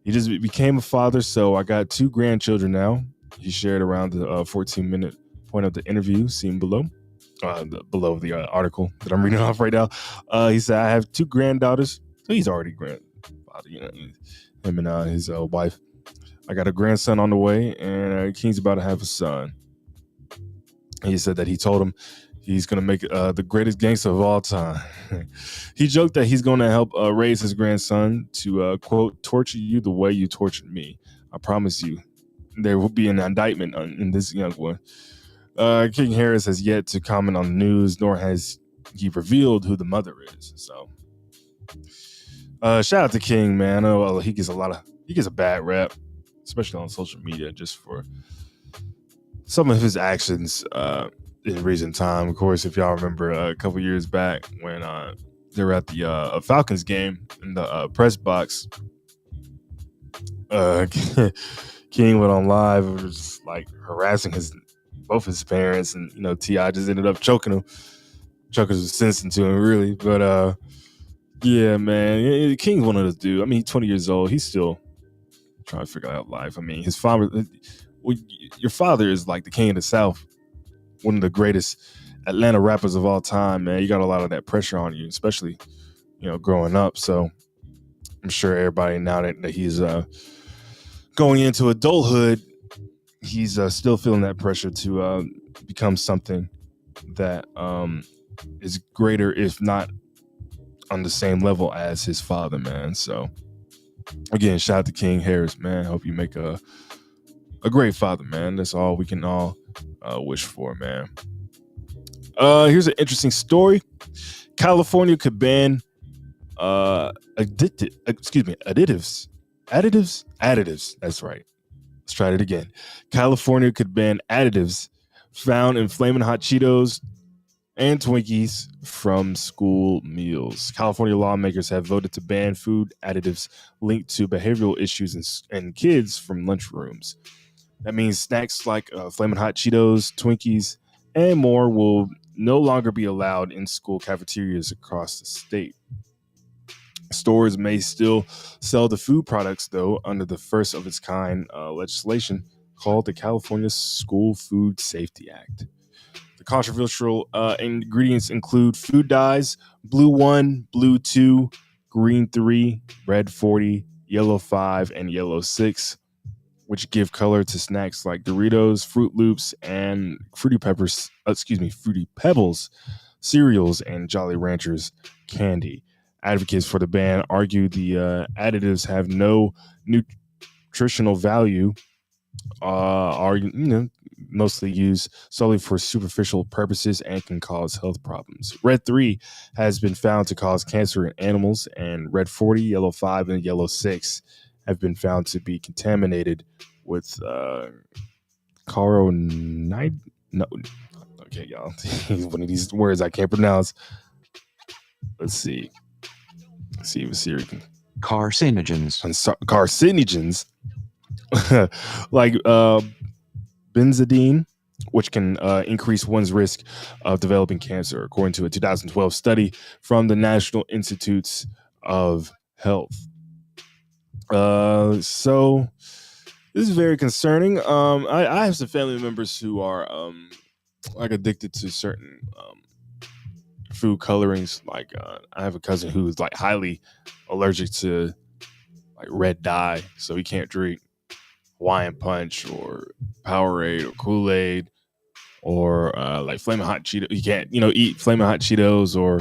"He just became a father, so I got 2 grandchildren now." He shared around the 14-minute point of the interview seen below. Below the article that I'm reading off right now. He said, "I have 2 granddaughters." So he's already grandfather, him and his wife. "I got a grandson on the way, and King's about to have a son." He said that he told him he's going to make the greatest gangster of all time. He joked that he's going to help raise his grandson to, quote, "torture you the way you tortured me. I promise you there will be an indictment in this young one." King Harris has yet to comment on the news, nor has he revealed who the mother is. So, shout out to King, man. I know he gets a bad rap, especially on social media, just for some of his actions in recent time. Of course, if y'all remember a couple years back when they were at the Falcons game in the press box, King went on live and was just like harassing both his parents, and T.I. just ended up choking some sense into him, really. But yeah, man, King's one of those dudes. I mean, he's 20 years old. He's still trying to figure out life. I mean, his father, your father is like the king of the South, one of the greatest Atlanta rappers of all time, man. You got a lot of that pressure on you, especially growing up. So I'm sure everybody, now that he's going into adulthood, he's still feeling that pressure to become something that is greater, if not on the same level as his father, man. So again, shout out to King Harris, man. Hope you make a great father, man. That's all we can all wish for, man. Here's an interesting story. California could ban additives. That's right. Let's try it again. California could ban additives found in Flamin' Hot Cheetos and Twinkies from school meals. California lawmakers have voted to ban food additives linked to behavioral issues in kids from lunchrooms. That means snacks like Flamin' Hot Cheetos, Twinkies, and more will no longer be allowed in school cafeterias across the state. Stores may still sell the food products, though, under the first of its kind legislation called the California School Food Safety Act. The controversial ingredients include food dyes, blue 1, blue 2, green 3, red 40, yellow 5, and yellow 6, which give color to snacks like Doritos, Fruit Loops, and Fruity Pebbles, cereals, and Jolly Ranchers candy. Advocates for the ban argue the additives have no nutritional value, mostly used solely for superficial purposes and can cause health problems. Red 3 has been found to cause cancer in animals, and red 40, yellow 5, and yellow 6 have been found to be contaminated with coronite. No, okay, y'all. One of these words I can't pronounce. Let's see. Let's see if Siri can. Carcinogens. Carcinogens, like benzidine, which can increase one's risk of developing cancer, according to a 2012 study from the National Institutes of Health. So this is very concerning. I have some family members who are like addicted to certain food colorings. Like I have a cousin who's like highly allergic to like red dye, so he can't drink Hawaiian Punch or Powerade or Kool-Aid or like Flamin' Hot Cheetos. You can't, eat Flamin' Hot Cheetos or,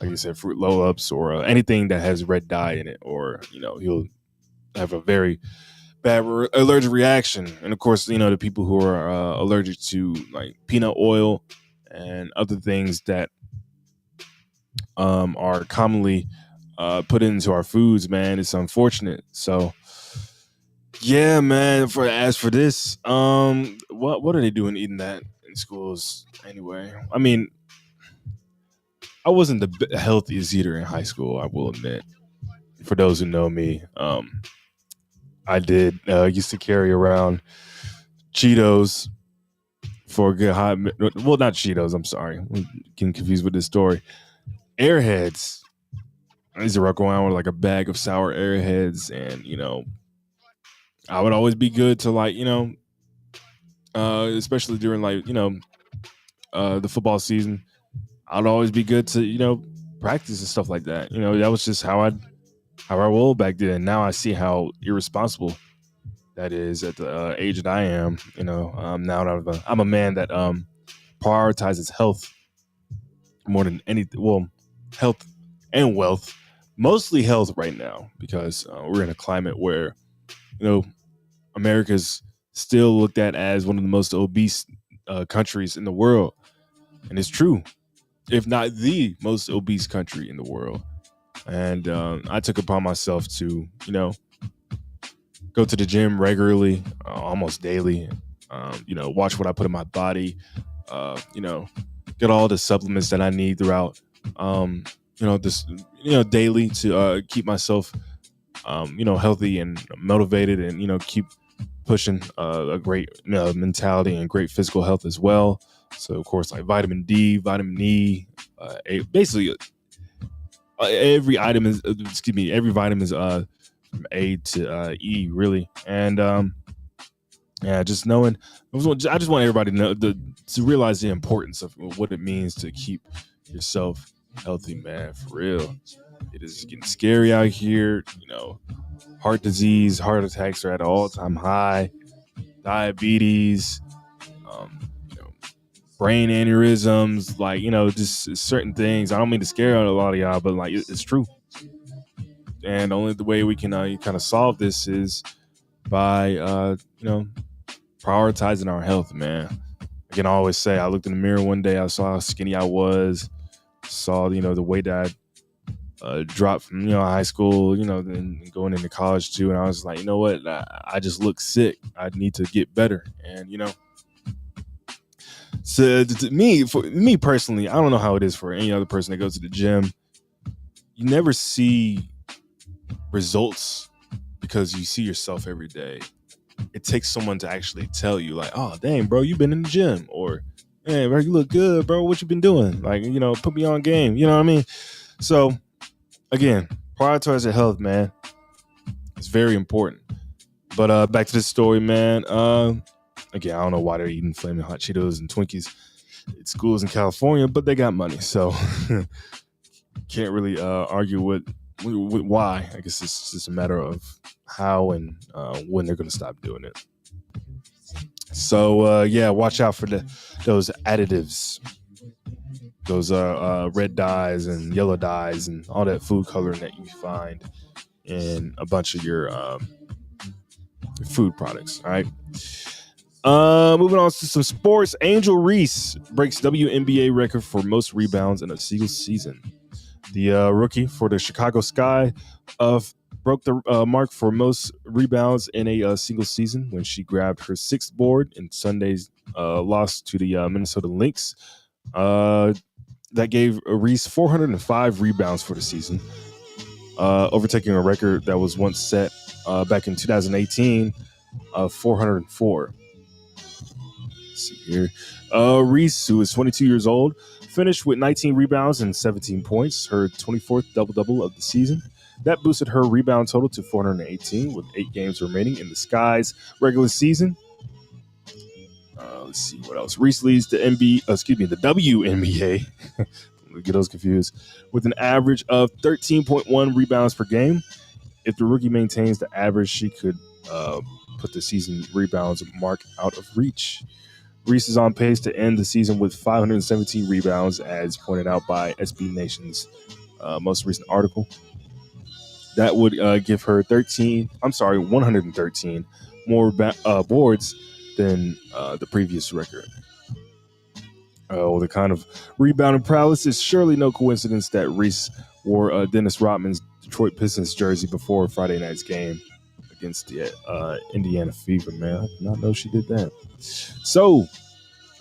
like you said, Fruit Roll-Ups or anything that has red dye in it, or he'll have a very bad allergic reaction. And of course, the people who are allergic to like peanut oil and other things that are commonly put into our foods, man, it's unfortunate. So yeah, man. As for this, what are they doing eating that in schools anyway? I mean, I wasn't the healthiest eater in high school, I will admit. For those who know me, I did used to carry around Cheetos for a good hot. Well, not Cheetos. I'm sorry, I'm getting confused with this story. Airheads. I used to rock around with like a bag of sour Airheads, and I would always be good to like especially during like the football season. I'd always be good to practice and stuff like that. That was just how I rolled back then. Now I see how irresponsible that is at the age that I am. Now that I'm a man that prioritizes health more than anything. Well, health and wealth, mostly health right now, because we're in a climate where America's still looked at as one of the most obese countries in the world. And it's true, if not the most obese country in the world. And I took upon myself to, go to the gym regularly, almost daily, watch what I put in my body, get all the supplements that I need throughout, this, daily to keep myself, healthy and motivated, and, keep pushing a great mentality and great physical health as well. So of course, like vitamin D, vitamin E, basically every vitamin is from A to E, really. And just knowing, I just want everybody to know, to realize the importance of what it means to keep yourself healthy, man. For real, it is getting scary out here. Heart disease, heart attacks are at an all-time high. Diabetes, brain aneurysms, like just certain things. I don't mean to scare a lot of y'all, but like it's true. And only the way we can kind of solve this is by prioritizing our health, man. I can always say, I looked in the mirror one day, I saw how skinny I was, saw the weight that I dropped from high school, then going into college too, and I was like, you know what, I just look sick. I need to get better. And so for me personally, I don't know how it is for any other person that goes to the gym. You never see results because you see yourself every day. It takes someone to actually tell you, like, oh dang, bro, you've been in the gym, or hey, bro, you look good, bro, what you been doing? Like, put me on game. You know what I mean? So again, prioritize your health, man. It's very important. But back to this story, man. Again, I don't know why they're eating Flamin' Hot Cheetos and Twinkies at schools in California, but they got money, so can't really argue with why. I guess it's just a matter of how and when they're going to stop doing it. So yeah, watch out for those additives, those red dyes and yellow dyes and all that food coloring that you find in a bunch of your food products. All right. Moving on to some sports. Angel Reese breaks WNBA record for most rebounds in a single season. The rookie for the Chicago Sky broke the mark for most rebounds in a single season when she grabbed her sixth board in Sunday's loss to the Minnesota Lynx. That gave Reese 405 rebounds for the season, overtaking a record that was once set back in 2018 of 404. Let's see here. Reese, who is 22 years old, finished with 19 rebounds and 17 points, her 24th double-double of the season. That boosted her rebound total to 418 with 8 games remaining in the Sky's regular season. Let's see what else. Reese leads the WNBA. Get those confused. With an average of 13.1 rebounds per game. If the rookie maintains the average, she could put the season rebounds mark out of reach. Reese is on pace to end the season with 517 rebounds, as pointed out by SB Nation's most recent article. That would give her 113 more boards than the previous record. The kind of rebounding prowess is surely no coincidence that Reese wore Dennis Rodman's Detroit Pistons jersey before Friday night's game against the Indiana Fever, man. I did not know she did that. So,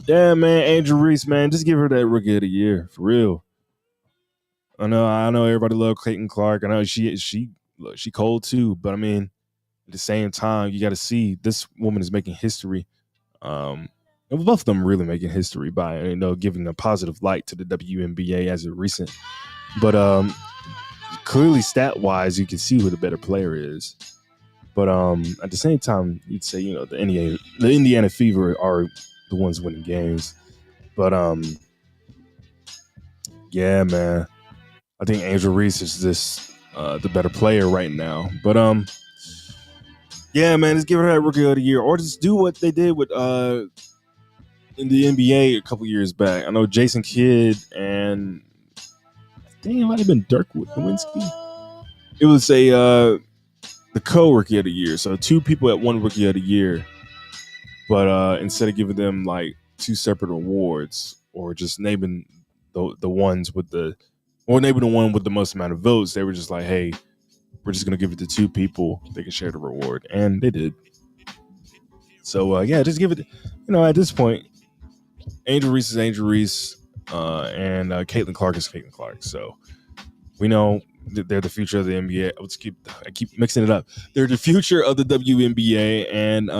yeah, man, Angel Reese, man, just give her that Rookie of the Year, for real. I know everybody loves Caitlin Clark. I know she cold too, but I mean, at the same time, you got to see this woman is making history. And both of them really making history by giving a positive light to the WNBA as of recent. But clearly, stat wise, you can see who the better player is. But at the same time, you'd say the Indiana Fever are the ones winning games. But yeah, man, I think Angel Reese is the better player right now. But yeah, man, just give her that Rookie of the Year, or just do what they did with in the NBA a couple years back. I know Jason Kidd and I think it might have been Dirk Nowitzki. It was the co-Rookie of the Year. So 2 people at one Rookie of the Year, but instead of giving them like 2 separate awards, or just naming the ones with naming the one with the most amount of votes, they were just like, hey, we're just gonna give it to 2 people. They can share the reward, and they did. So yeah, just give it. At this point, Angel Reese is Angel Reese, and Caitlin Clark is Caitlin Clark. So we know that they're the future of the NBA. I keep mixing it up. They're the future of the WNBA, and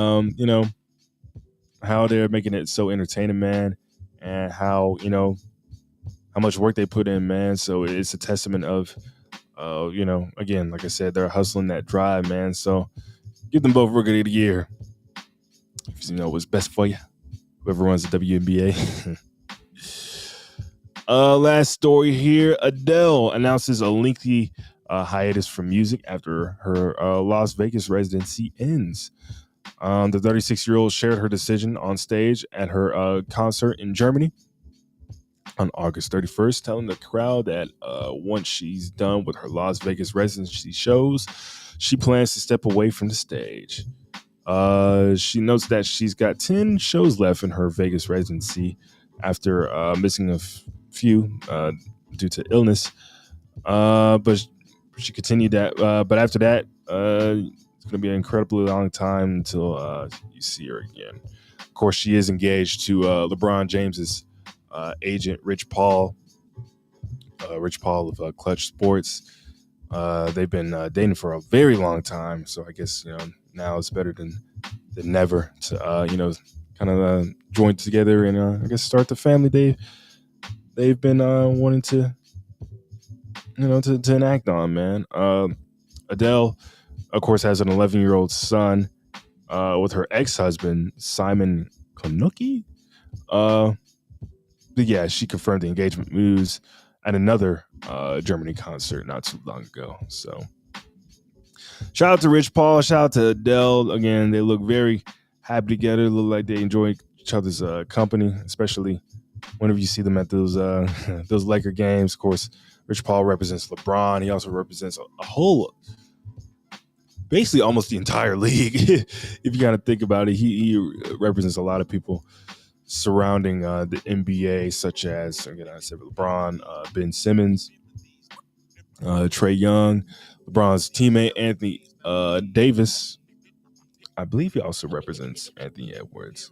how they're making it so entertaining, man, and how much work they put in, man. So it's a testament of, again, like I said, they're hustling that drive, man. So give them both Rookie of the Year. If you know what's best for you. Whoever runs the WNBA. Last story here. Adele announces a lengthy hiatus from music after her Las Vegas residency ends. The 36-year-old shared her decision on stage at her concert in Germany on August 31st, telling the crowd that once she's done with her Las Vegas residency shows, she plans to step away from the stage. She notes that she's got 10 shows left in her Vegas residency after missing a few due to illness. But she continued that. But after that, it's going to be an incredibly long time until you see her again. Of course, she is engaged to LeBron James's agent, Rich Paul. Rich Paul of Clutch Sports. They've been dating for a very long time, so I guess now it's better than never to kind of join together and I guess start the family they've been wanting to to enact on, man. Adele, of course, has an 11-year-old son with her ex-husband Simon Konuki. But yeah, she confirmed the engagement news at another Germany concert not too long ago. So shout out to Rich Paul, shout out to Adele. Again, they look very happy together. Look like they enjoy each other's company, especially whenever you see them at those Laker games. Of course, Rich Paul represents LeBron. He also represents a whole basically almost the entire league. If you kind of think about it, he represents a lot of people surrounding the NBA, such as, again, I said LeBron, Ben Simmons, Trae Young, LeBron's teammate Anthony Davis. I believe he also represents Anthony Edwards,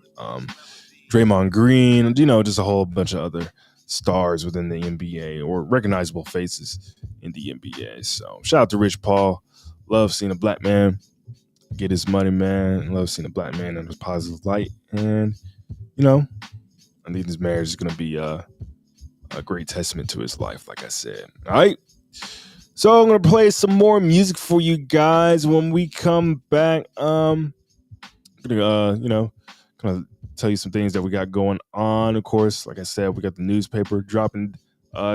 Draymond Green, just a whole bunch of other stars within the NBA or recognizable faces in the NBA. So shout out to Rich Paul. Love seeing a black man get his money, man. Love seeing a black man in a positive light. And, I think this marriage is going to be a great testament to his life, like I said. All right. So I'm going to play some more music for you guys when we come back. I'm going to, kind of tell you some things that we got going on. Of course, like I said, we got the newspaper dropping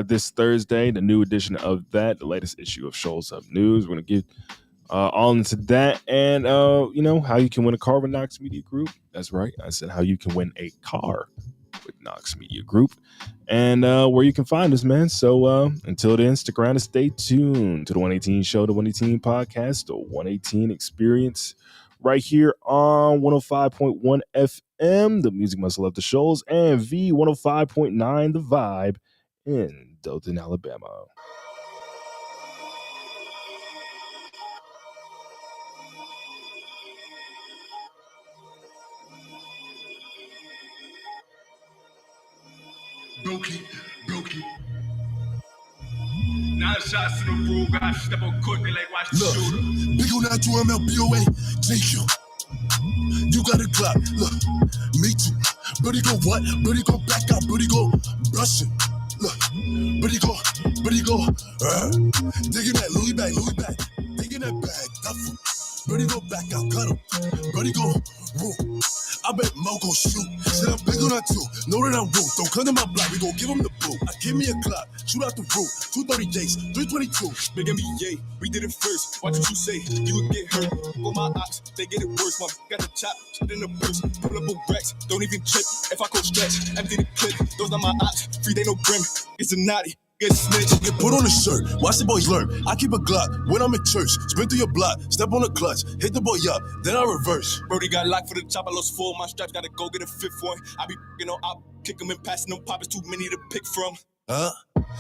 this Thursday, the new edition of that, the latest issue of Shoals Up News. We're going to get all into that and, how you can win a car with Knox Media Group. That's right. I said how you can win a car with Knox Media Group and where you can find us, man. So until then, stick around and stay tuned to the 118 show, the 118 podcast, the 118 experience right here on 105.1 FM, the music must love the shows, and V105.9, the vibe in Dothan, Alabama. Brokey. 9 shots in a row, gotta step on Courtney like watch the shooter. Big on that 2MLBOA, JQ. You got a clock, look, me too. Birdie go what? Birdie go back out, birdie go brushing. Look, birdie go, digging that Louis bag, digging that bag, duffel. Birdie go back out, cut him. Birdie go, woo. I bet Mo gon' shoot. Said I'm big on that too. Know that I'm rude. Don't come to my block. We gon' give him the boot. I give me a clock. Shoot out the roof. 230 J's. 322. Big NBA. We did it first. Watch what you say. You would get hurt. Go my ops. They get it worse. My got the chop. Shit in the purse. Pull up a racks. Don't even trip. If I go stretch. Empty the clip. Those are my ops. Free they no brim. It's a naughty. Get snitch, get put on a shirt. Watch the boys learn. I keep a Glock when I'm in church. Spin through your block, step on the clutch, hit the boy up, then I reverse. Brody got locked for the chop. I lost 4 of my straps. Gotta go get a 5th one. I be I'll kick them and passing them poppers. Too many to pick from.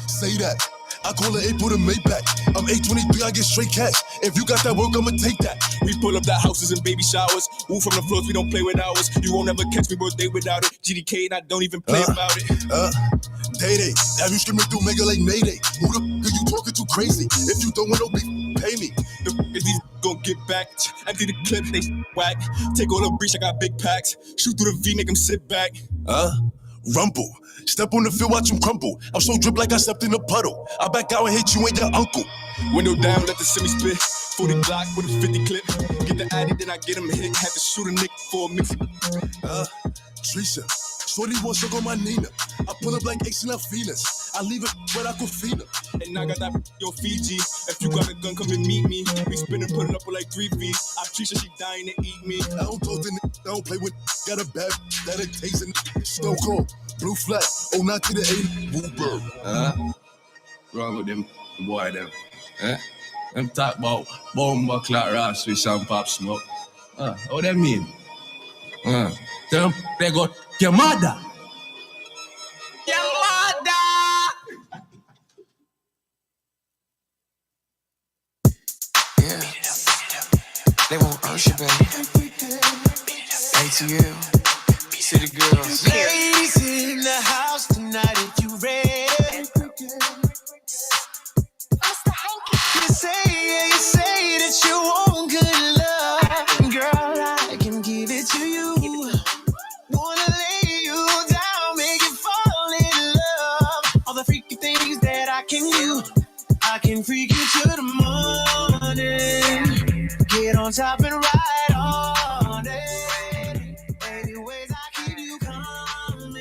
Say that. I call it 8 for the Maybach. I'm 823, I get straight cash. If you got that work, I'ma take that. We pull up the houses and baby showers. Move from the floors, we don't play with ours. You won't ever catch me birthday without it. GDK and I don't even play about it. Day-Day, have you screaming through Mega like Mayday? Who the f*** are you talking too crazy? If you don't want no beef, pay me. The f*** is these gon' get back. Empty the clip, they whack. Take all the breach, I got big packs. Shoot through the V, make them sit back. Rumble. Step on the field, watch him crumble. I'm so drip like I stepped in a puddle. I back out and hit you and your uncle. Window down, let the semi spit. 40 Glock with a 50 clip. Get the addy, then I get him hit. Had to shoot a nick for a mix. Trisha. Shorty wants to go my Nina. I pull up like Ace and Venus. I leave it where I could feed her. And I got that yo Fiji. If you got a gun, come and meet me. We spinning, pulling up with like 3 V's. I'm Trisha, she dying to eat me. I don't talk to I don't play with. Got a bad that it takes and Snow Cold, Blue Flag, 09 to the 80. Woo bird. Wrong with them, boy them. Them talk about bomba clock raps with some pop smoke. What that mean? Tell them they got your mother. Your mother. Yeah. They want Ursha, baby. ATL. City girls. Ladies in the house tonight, if you ready. You say that you want good love. Girl, I can give it to you. Wanna lay you down, make you fall in love. All the freaky things that I can do. I can freak you to the morning. Get on top and ride on it. Anyways, I keep you coming.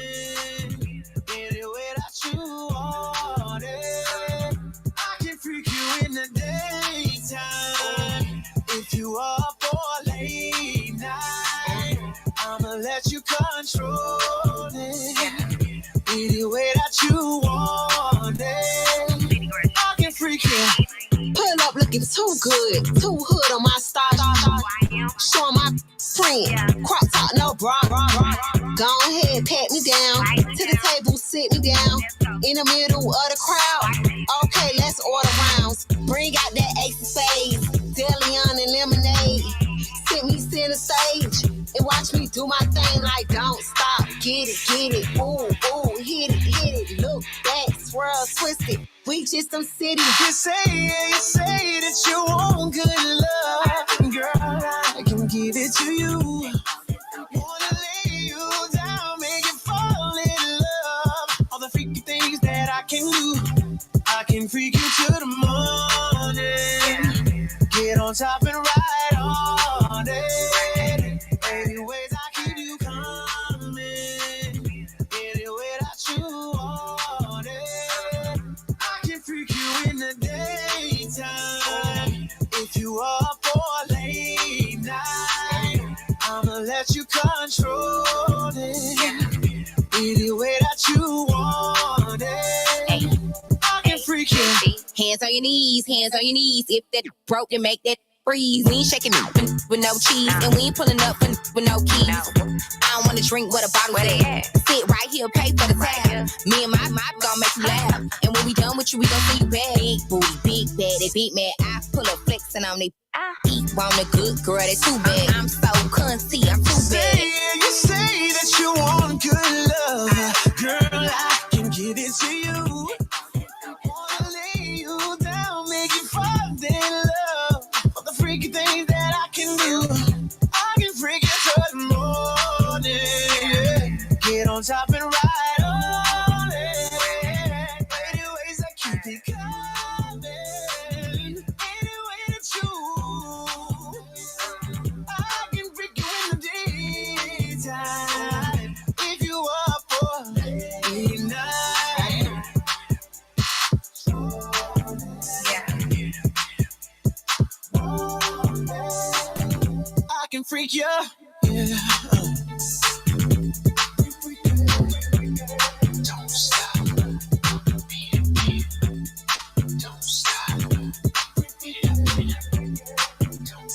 Any way that you want it. I can freak you in the daytime. If you up for a late night, I'ma let you control it. Any way that you want it. I can freak you. Pull up looking too good, too hood on my style. showing my friend. Crop top, no bra. Go ahead, pat me down. To the table, sit me down. In the middle of the crowd. Okay, let's order rounds. Bring out that ace of spades. Delion and lemonade. Sit me center stage. And watch me do my thing like don't stop. Get it. Ooh, hit it. Look back, swirl, twist it. We just some city. You say that you want good love. Girl, I can give it to you. Wanna lay you down, make you fall in love. All the freaky things that I can do. I can freak you to the morning. Get on top and ride on it. Any ways I keep you coming. Any way that you want it. I can freak you in the daytime. If you up for late night, I'ma let you control it. Any way that you want it. I can freak you. Hands on your knees. If that broke, then make that freeze. We ain't shaking it with no cheese, and we ain't pulling up with no keys. I don't wanna drink what a bottle at. Sit right here, pay for the tab. Me and my mop gon' make you laugh, and when we done with you, we gon' see you back. Big booty, big bad, they big mad. I pull up flexing on they eat. Want a good girl, they too bad. I'm so cunty, I'm too bad. You say that you want good love, girl. I can give it to you. Wanna lay you down, make you fall in love. All the freaky things that I can do, I can freak you till the morning. Get on top and ride on it. Anyways, I keep it coming. Any way that you, I can freak you in the daytime. If you up for late night. I can freak you. Yeah. Don't stop. Don't stop. Don't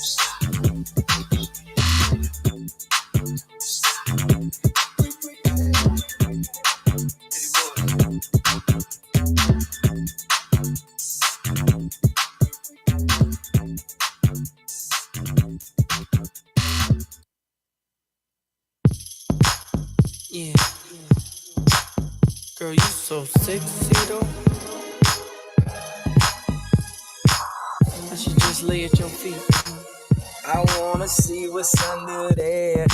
Yeah. Girl, you so sexy though. I should just lay at your feet. I wanna see what's under there.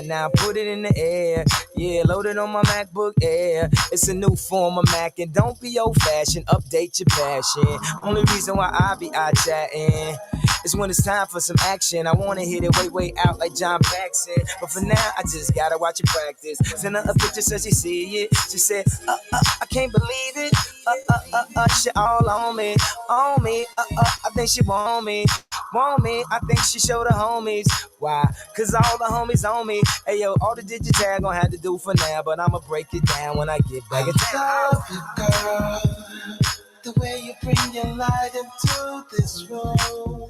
Now put it in the air. Yeah, load it on my MacBook Air. It's a new form of Mac, and don't be old-fashioned. Update your passion. Only reason why I be out chatting is when it's time for some action. I wanna hit it way out like John Paxson, but for now I just gotta watch it practice. Send her a picture so she see it. She said, I can't believe it. She all on me. I think she want me. I think she showed the homies. Why? Cause all the homies on me. Hey yo, all the digitag gon' have to do for now, but I'ma break it down when I get back in town. I love you, girl. The way you bring your light into this room.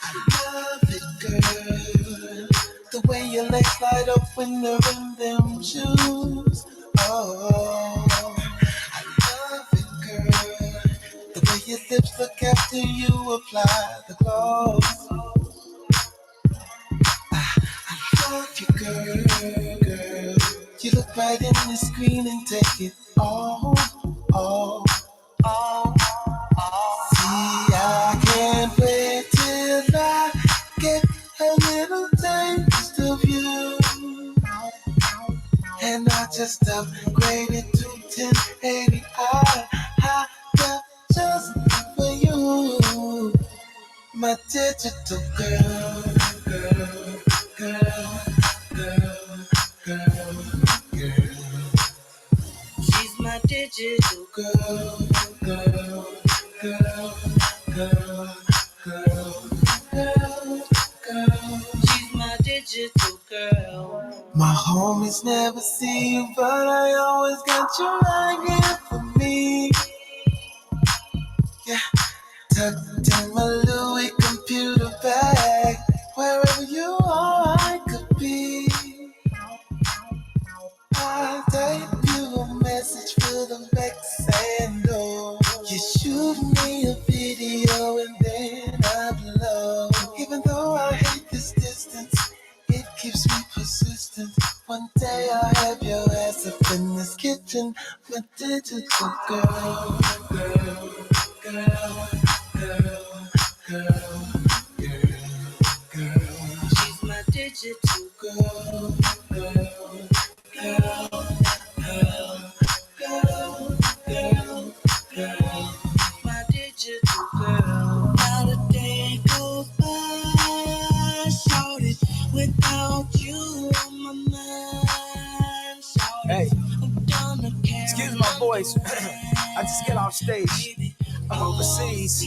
I love it, girl. The way your legs light up when they're in them shoes. Oh, I love it, girl. The way your lips look after you apply the gloss. I love you, girl. You look right in the screen and take it all. See, I can't wait till I get a little taste of you. And I just upgraded to 1080 high def just for you. My digital girl. She's my digital girl. She's my digital girl. My homies never see you, but I always got you right here for me. Yeah, tucked in my Louis computer this kitchen, my digital girl, girl, girl, girl, girl, girl. She's my digital girl, girl, girl, girl, girl, girl, girl. My digital girl. Not a day goes by, shorty, without you on my mind. Shorty, Hey, I'm gonna carry excuse my voice. I just get off stage. I'm overseas.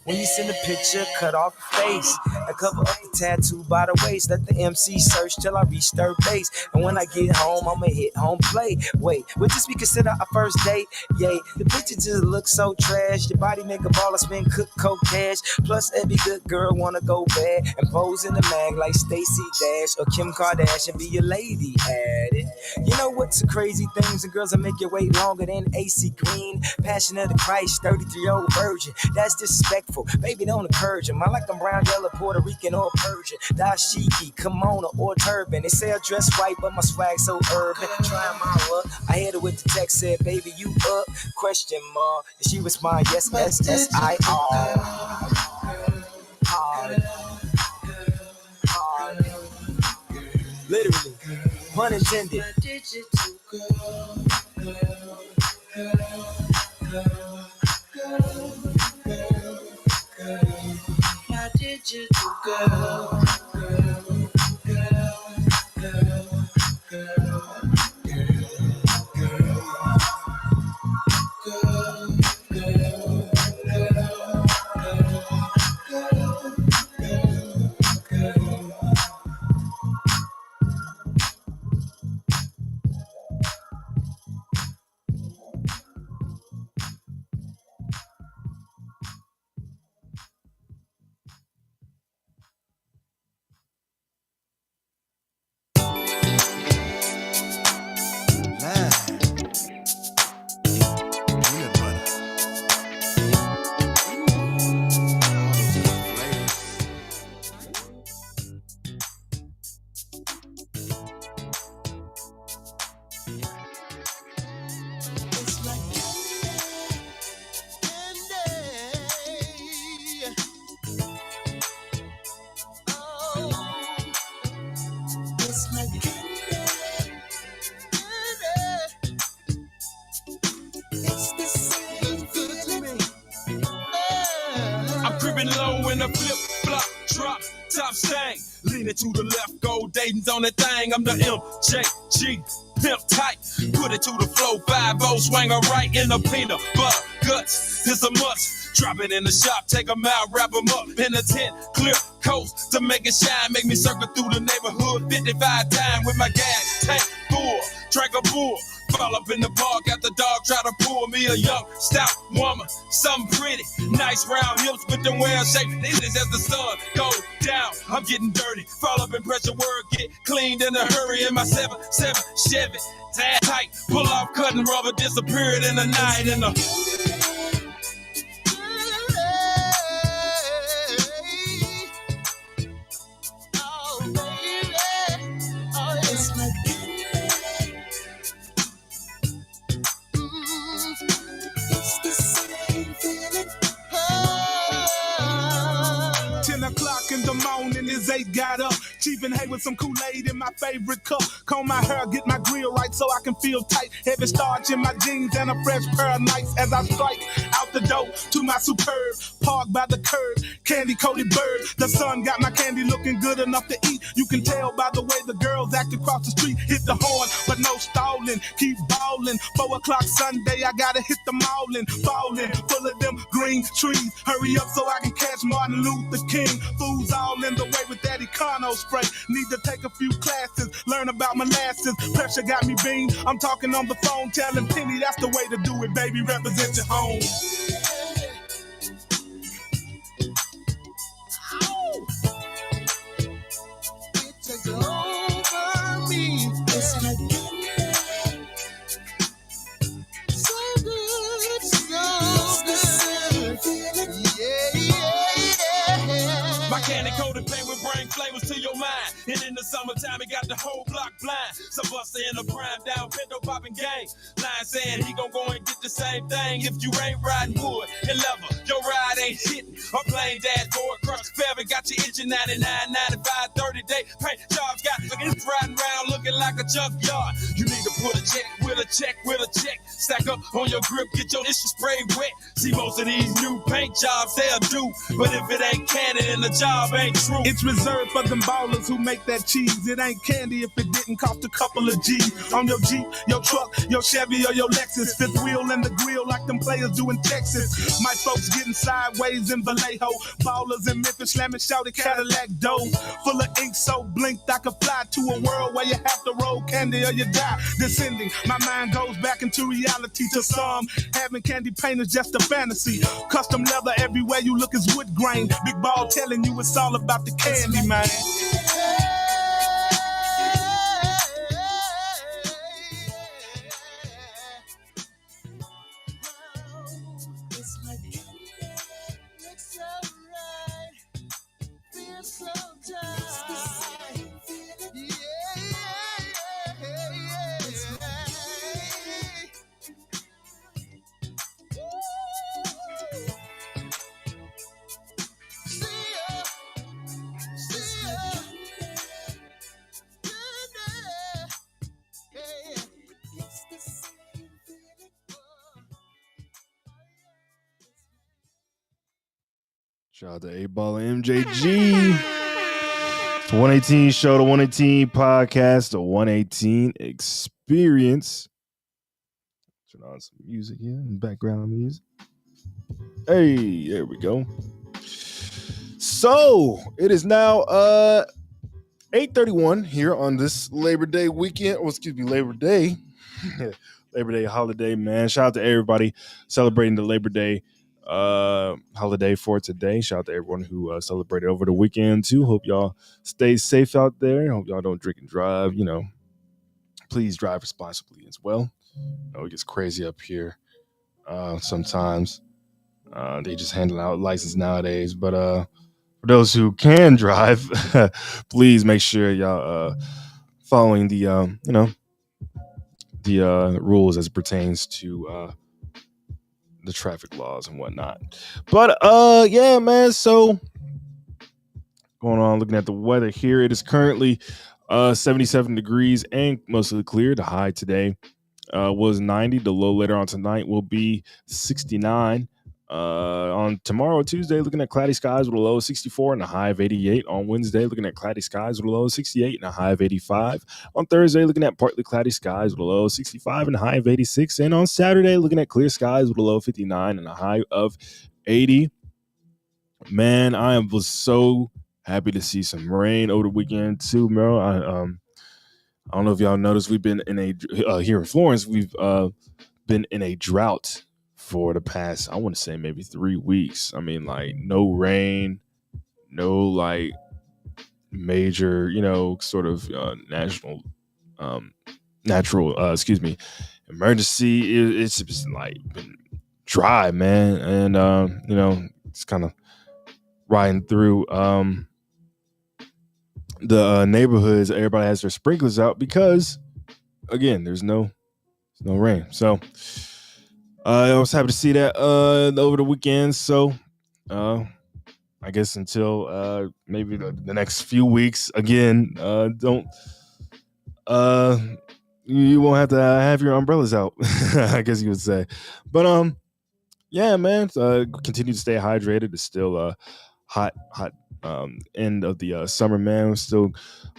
When you send a picture, cut off your face and cover up the tattoo by the waist. Let the MC search till I reach third base. And when I get home, I'ma hit home plate. Wait, would this be considered a first date? Yay, the picture just looks so trash. Your body make a baller spin, cook coke cash. Plus, every good girl wanna go bad and pose in the mag like Stacey Dash or Kim Kardashian. Be a lady at it. You know what's the crazy things? The girls that make you wait longer than AC Green. Passion of the Christ, 33-year-old virgin. That's disrespectful. Baby, don't encourage him. I like them brown, yellow, Puerto Rican, or Persian. Dashiki, kimono, or turban. They say I dress white, but my swag so urban. Trying my luck. I hit her with the text, said, baby, you up? Question mark. And she responded, yes, SSIR. Hard. Literally. Pun intended. My digital girl, girl, girl, girl, girl, girl. My digital girl, girl, girl, girl, girl, To the left, gold Dayton's on that thing. I'm the MJG, pimp tight. Put it to the flow, 5-0, swing her right in the peanut butter guts. It's a must. Drop it in the shop, take them out, wrap them up in a tent. Clear coast to make it shine. Make me circle through the neighborhood 55 times with my gas tank full. Drink a bull. Fall up in the bar, got the dog try to pull me a young, stout woman, something pretty, nice round hips with them well shaped titties as the sun goes down. I'm getting dirty, fall up in pressure, word get cleaned in a hurry in my 7-7 Chevy, tag tight, pull off cutting rubber, disappeared in the night in the. His eight got up, cheap and hay with some Kool-Aid in my favorite cup. Comb my hair, get my grill right so I can feel tight. Heavy starch in my jeans and a fresh pair of Nikes as I strike out the door to my superb. Parked by the curb, candy-coated bird. The sun got my candy looking good enough to eat. You can tell by the way the girls act across the street. Hit the horn, but no stalling. Keep ballin'. 4 o'clock Sunday, I gotta hit the mallin'. Fallin', full of them green trees. Hurry up so I can catch Martin Luther King. Fools all in the way with that Econo spray. Need to take a few classes, learn about molasses. Pressure got me beamed. I'm talking on the phone, telling Penny that's the way to do it, baby. Represent your home. It takes over me. It's like so good, so good. Yeah. My candy coated paint with brain flavors to your mind. And in the summertime, it got the whole block blind. Some buster in a prime down, window popping gang. Line saying he gon' go and get the same thing. If you ain't riding wood and leather, your ride ain't hitting. A plain dashboard, crush forever, got your engine 99, 95, 30 day paint jobs. Got it's riding around looking like a junkyard. You need to put a check with a check with a check. Stack up on your grip, get your issue spray wet. See, most of these new paint jobs, they'll do. But if it ain't canon and the job ain't true, It's reserved for them ballers who make that cheese. It ain't candy if it didn't cost a couple of G's. On your Jeep, your truck, your Chevy, or your Lexus. Fifth wheel in the grill like them players do in Texas. My folks getting sideways in Vallejo. Ballers in Memphis slamming shouty Cadillac dough. Full of ink so blinked I could fly to a world where you have to roll candy or you die. Descending, my mind goes back into reality. To some, having candy paint is just a fantasy. Custom leather everywhere you look is wood grain. Big ball telling you it's all about the candy, man. It's like looks so right, feels so tight. Yeah. Shout out to 8Ball and MJG. It's the 118 show, the 118 podcast, the 118 experience. Turn on some music here, background music. Hey, there we go. So it is now 8:31 here on this Labor Day weekend. Oh, excuse me, Labor Day. Labor Day holiday, man. Shout out to everybody celebrating the Labor Day holiday for today. Shout out to everyone who celebrated over the weekend too. Hope y'all stay safe out there. Hope y'all don't drink and drive. You know, please drive responsibly as well. It gets crazy up here sometimes. They just handle out license nowadays. But for those who can drive, please make sure y'all following the rules as it pertains to the traffic laws and whatnot. But yeah, man. So going on, looking at the weather here, it is currently 77 degrees and mostly clear. The high today was 90. The low later on tonight will be 69. On tomorrow, Tuesday, looking at cloudy skies with a low of 64 and a high of 88. On Wednesday, looking at cloudy skies with a low of 68 and a high of 85. On Thursday, looking at partly cloudy skies with a low of 65 and a high of 86. And on Saturday, looking at clear skies with a low of 59 and a high of 80. Man, I was so happy to see some rain over the weekend too, bro. I don't know if y'all noticed, we've been in a here in Florence, we've been in a drought for the past, I want to say maybe 3 weeks. I mean, like, no rain, no like major, sort of natural emergency. It's just like been dry, man, and it's kind of riding through the neighborhoods. Everybody has their sprinklers out because, again, there's no rain. So I was happy to see that over the weekend. So I guess until maybe the next few weeks, again, you won't have to have your umbrellas out, I guess you would say. But yeah, man, continue to stay hydrated. It's still hot end of the summer, man. We're still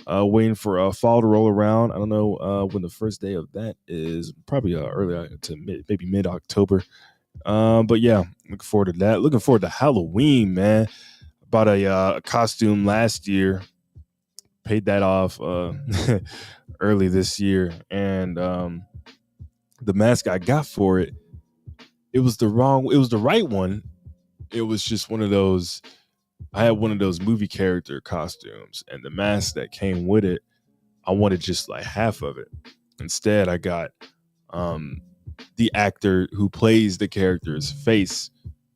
waiting for fall to roll around. I don't know when the first day of that is. Probably early to maybe mid-October. But yeah, looking forward to that. Looking forward to Halloween, man. Bought a costume last year. Paid that off early this year, and the mask I got for it, it was the right one. It was just one of those. I had one of those movie character costumes, and the mask that came with it, I wanted just like half of it. Instead, I got the actor who plays the character's face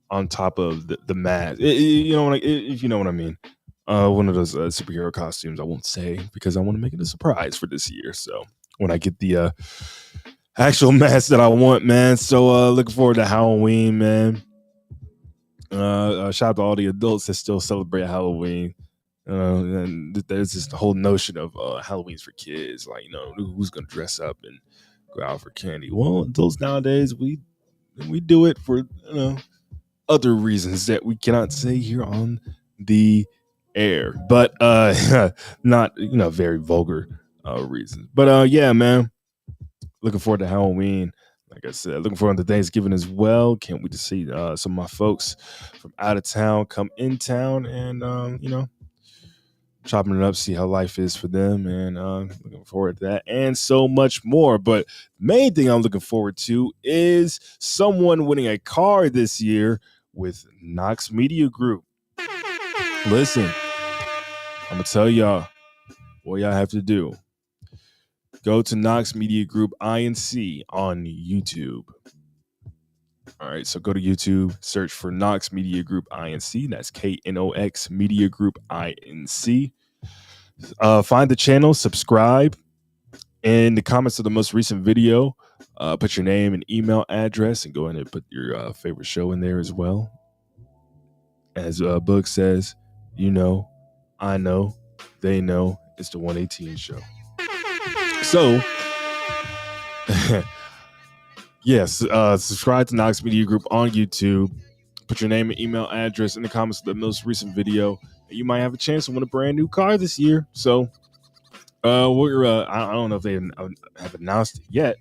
on top of the mask. If you know what I mean. one of those superhero costumes. I won't say because I want to make it a surprise for this year. So when I get the actual mask that I want, man. So looking forward to Halloween, man. Shout out to all the adults that still celebrate Halloween. And there's this whole notion of Halloween's for kids. Like, who's gonna dress up and go out for candy? Well, adults nowadays we do it for other reasons that we cannot say here on the air, but not very vulgar reasons. But yeah, man, looking forward to Halloween. Like I said, looking forward to Thanksgiving as well. Can't wait to see some of my folks from out of town come in town and chopping it up, see how life is for them, and looking forward to that and so much more. But main thing I'm looking forward to is someone winning a car this year with Knox Media Group. Listen, I'm gonna tell y'all what y'all have to do. Go to Knox Media Group INC on YouTube. All right, so go to YouTube, search for Knox Media Group INC. That's KNOX Media Group INC. Find the channel, subscribe. In the comments of the most recent video, put your name and email address, and go ahead and put your favorite show in there as well. As Book says, I know, they know, it's the 118 show. So, yes, subscribe to Knox Media Group on YouTube. Put your name and email address in the comments of the most recent video. And you might have a chance to win a brand new car this year. So, we're I don't know if they have announced it yet,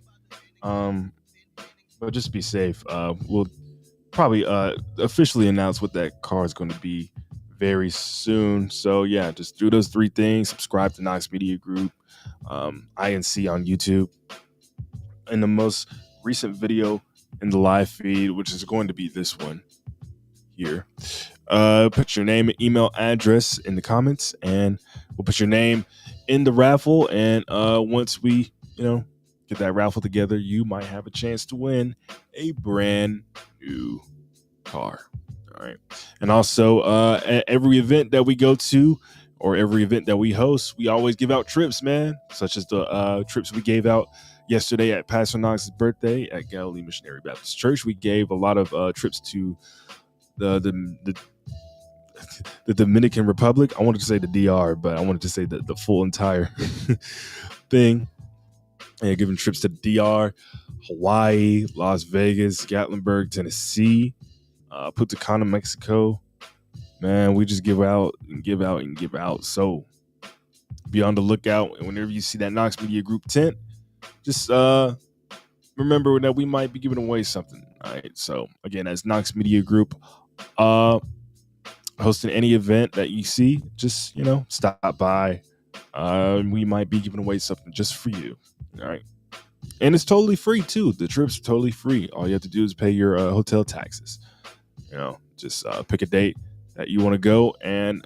but just be safe. We'll probably officially announce what that car is going to be very soon. So yeah, just do those three things. Subscribe to Knox Media Group, INC on YouTube, and the most recent video in the live feed, which is going to be this one here. Put your name and email address in the comments, and we'll put your name in the raffle. And once we, get that raffle together, you might have a chance to win a brand new car. All right. And also, at every event that we go to or every event that we host, we always give out trips, man, such as the trips we gave out yesterday at Pastor Knox's birthday at Galilee Missionary Baptist Church. We gave a lot of trips to the Dominican Republic. I wanted to say the DR, but I wanted to say the full entire thing. And giving trips to the DR, Hawaii, Las Vegas, Gatlinburg, Tennessee, Punta Cana, Mexico. Man, we just give out and give out and give out. So be on the lookout. And whenever you see that Knox Media Group tent, just remember that we might be giving away something. All right. So again, that's Knox Media Group. Hosting any event that you see, just stop by. We might be giving away something just for you. All right. And it's totally free too. The trip's totally free. All you have to do is pay your hotel taxes. Just pick a date that you want to go and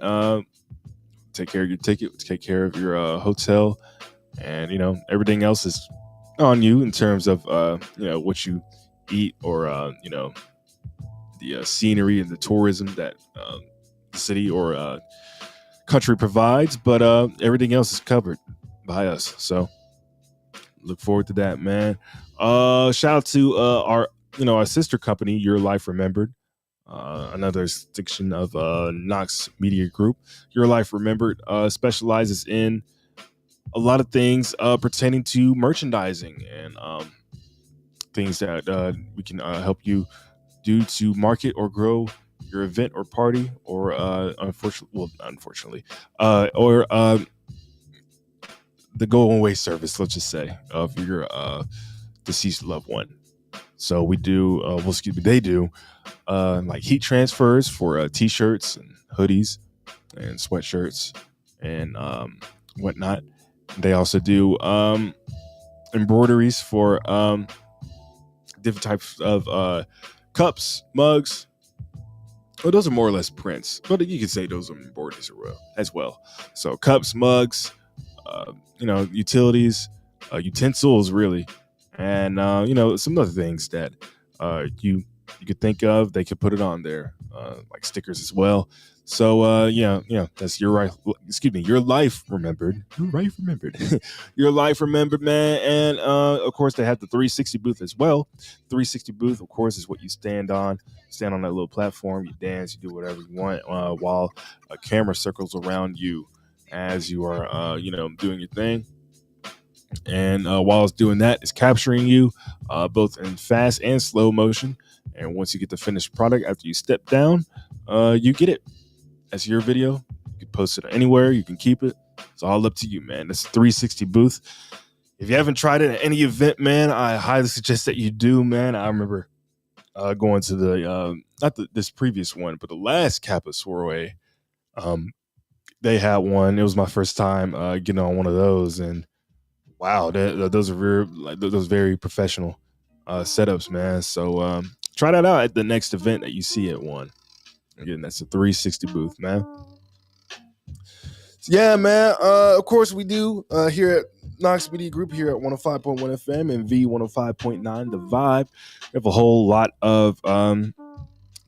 take care of your ticket, take care of your hotel, and everything else is on you in terms of what you eat or the scenery and the tourism that the city or country provides, but everything else is covered by us. So look forward to that, man. Shout out to our sister company, Your Life Remembered, another section of Knox Media Group. Your Life Remembered specializes in a lot of things pertaining to merchandising and things that we can help you do to market or grow your event or party, or unfortunately, or the going away service, let's just say, of your deceased loved one. So we do, they do like heat transfers for t-shirts and hoodies and sweatshirts and whatnot. They also do embroideries for different types of cups, mugs. Well, those are more or less prints, but you can say those are embroideries as well. So cups, mugs, utilities, utensils, really, and some other things that you you could think of, they could put it on there, like stickers as well. So yeah, that's your right. Excuse me, your life remembered. Your life remembered. Your life remembered, man. And of course, they have the 360 booth as well. 360 booth, of course, is what you stand on. Stand on that little platform. You dance. You do whatever you want while a camera circles around you as you are, doing your thing. And while it's doing that, it's capturing you both in fast and slow motion. And once you get the finished product after you step down, you get it. That's your video. You can post it anywhere. You can keep it. It's all up to you, man. It's a 360 booth. If you haven't tried it at any event, man, I highly suggest that you do, man. I remember going to the not this previous one, but the last Kappa Soiree. They had one. It was my first time getting on one of those, and wow, those are those very professional setups, man. So try that out at the next event that you see at one. Again, that's a 360 booth, man. Yeah, man. Of course, we do here at Knox Media Group here at 105.1 FM and V105.9 The Vibe. We have a whole lot of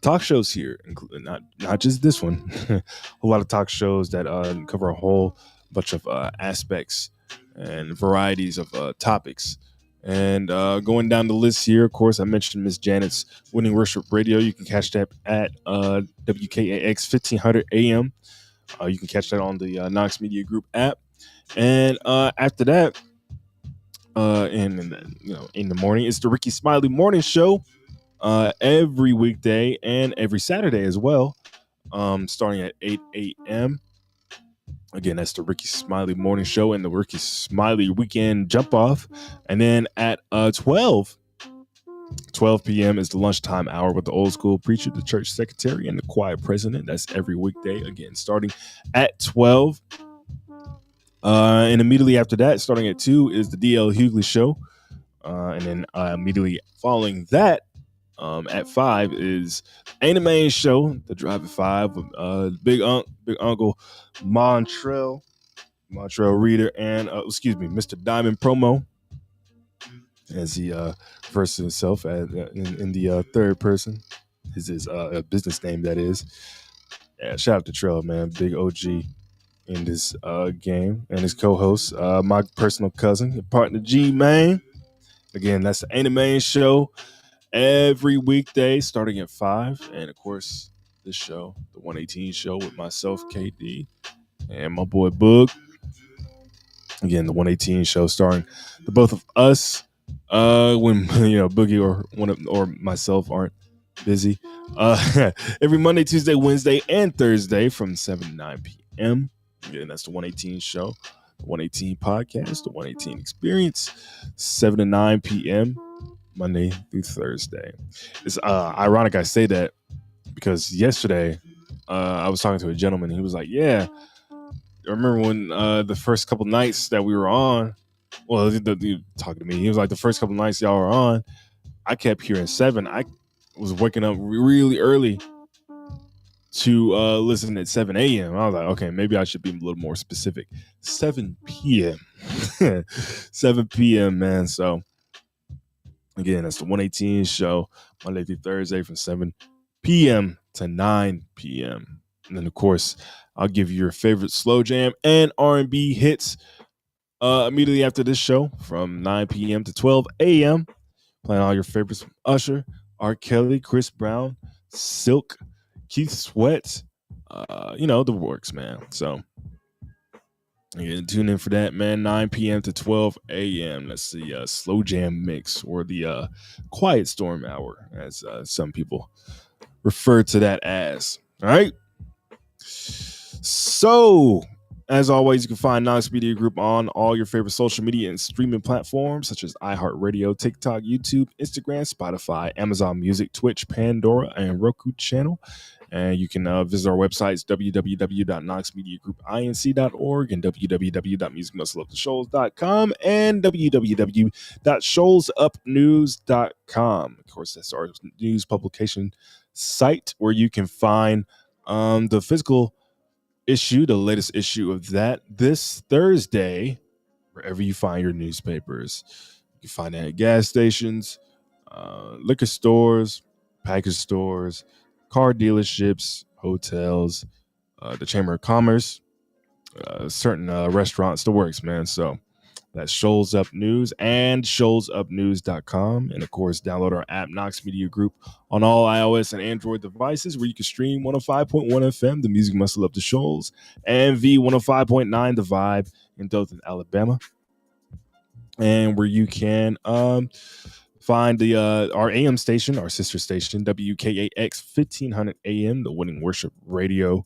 talk shows here, including not just this one. A whole lot of talk shows that cover a whole bunch of aspects and varieties of topics. And going down the list here, of course, I mentioned Miss Janet's Winning Worship Radio. You can catch that at WKAX 1500 AM. You can catch that on the Knox Media Group app. And after that, in the morning, it's the Ricky Smiley Morning Show. Every weekday and every Saturday as well, starting at 8 a.m. Again, that's the Ricky Smiley Morning Show and the Ricky Smiley Weekend Jump Off. And then at 12 p.m. is the lunchtime hour with the old school preacher, the church secretary, and the choir president. That's every weekday, again, starting at 12. And immediately after that, starting at 2, is the D.L. Hughley Show. And then immediately following that, at 5 is Ain't a Main Show, the Drive at 5 with Big Uncle Montrell Reader, and Mr. Diamond Promo, as he refers to himself in the third person. His business name, that is. Yeah, shout out to Trell, man, big OG in this game, and his co-host, my personal cousin, partner G Man. Again, that's the Ain't a Main Show. Every weekday starting at 5. And of course, this show, the 118 show with myself, KD, and my boy Boog. Again, the 118 show starring the both of us when Boogie or myself aren't busy. Every Monday, Tuesday, Wednesday, and Thursday from 7 to 9 p.m. Again, that's the 118 show, the 118 podcast, the 118 experience, 7 to 9 p.m. Monday through Thursday. It's ironic I say that because yesterday I was talking to a gentleman. He was like, yeah, I remember when the first couple nights that we were on, well, he talking to me, he was like, the first couple nights y'all were on, I kept hearing 7. I was waking up really early to listen at 7 a.m. I was like, okay, maybe I should be a little more specific. 7 p.m. 7 p.m., man. So again, that's the 118 show, Monday through Thursday from 7 p.m. to 9 p.m. And then, of course, I'll give you your favorite slow jam and R&B hits immediately after this show from 9 p.m. to 12 a.m. Playing all your favorites from Usher, R. Kelly, Chris Brown, Silk, Keith Sweat, the works, man. So yeah, tune in for that, man. 9 p.m. to 12 a.m. That's the slow jam mix, or the quiet storm hour, as some people refer to that as. All right. So, as always, you can find Knox Media Group on all your favorite social media and streaming platforms such as iHeartRadio, TikTok, YouTube, Instagram, Spotify, Amazon Music, Twitch, Pandora, and Roku channel. And you can visit our websites, www.knoxmediagroupinc.org and www.musicmuscleuptheshoals.com and www.shoalsupnews.com. Of course, that's our news publication site where you can find the physical issue, the latest issue of that this Thursday, wherever you find your newspapers. You can find it at gas stations, liquor stores, package stores, car dealerships, hotels, the Chamber of Commerce, certain restaurants, the works, man. So that's Shoals Up News and shoalsupnews.com. And of course, download our app, Knox Media Group, on all iOS and Android devices where you can stream 105.1 FM, the music muscle up the Shoals, and V105.9, the vibe in Dothan, Alabama. And where you can find the our AM station, our sister station, WKAX 1500 AM, the winning worship radio.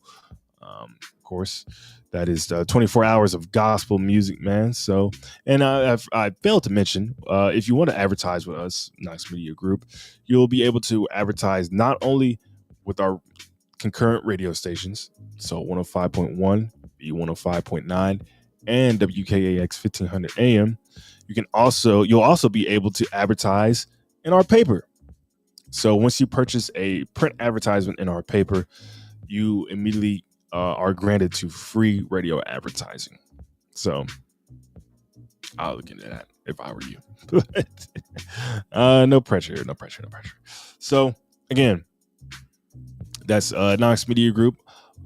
Of course, that is 24 hours of gospel music, man. So, and I failed to mention, if you want to advertise with us, Knox Media Group, you'll be able to advertise not only with our concurrent radio stations, so 105.1, B105.9, and WKAX 1500 AM. You'll also be able to advertise in our paper. So once you purchase a print advertisement in our paper, you immediately are granted to free radio advertising. So I'll look into that if I were you. No pressure. So again, that's Knox Media Group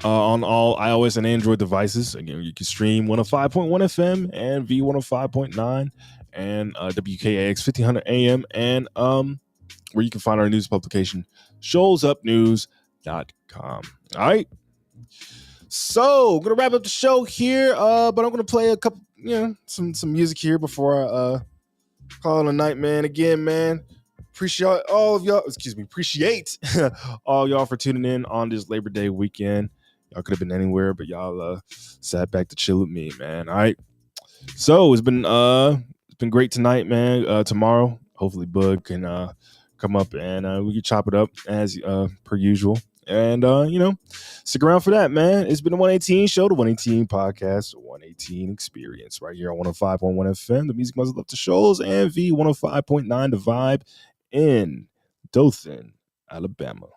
on all iOS and Android devices. Again, you can stream 105.1 FM and V105.9 and WKAX 1500 AM, and where you can find our news publication, shoalsupnews.com. All right. So I'm gonna wrap up the show here, but I'm gonna play a couple, some music here before I call it a night, man. Again, man, appreciate all y'all for tuning in on this Labor Day weekend. Y'all could have been anywhere, but y'all sat back to chill with me, man. All right. So it's been great tonight, man. Tomorrow, hopefully Bug can come up and we can chop it up as per usual. And stick around for that, man. It's been the 118 show, the 118 podcast, the 118 experience, right here on 105.1 FM, the music must love the shows, and V105.9, the vibe in Dothan, Alabama.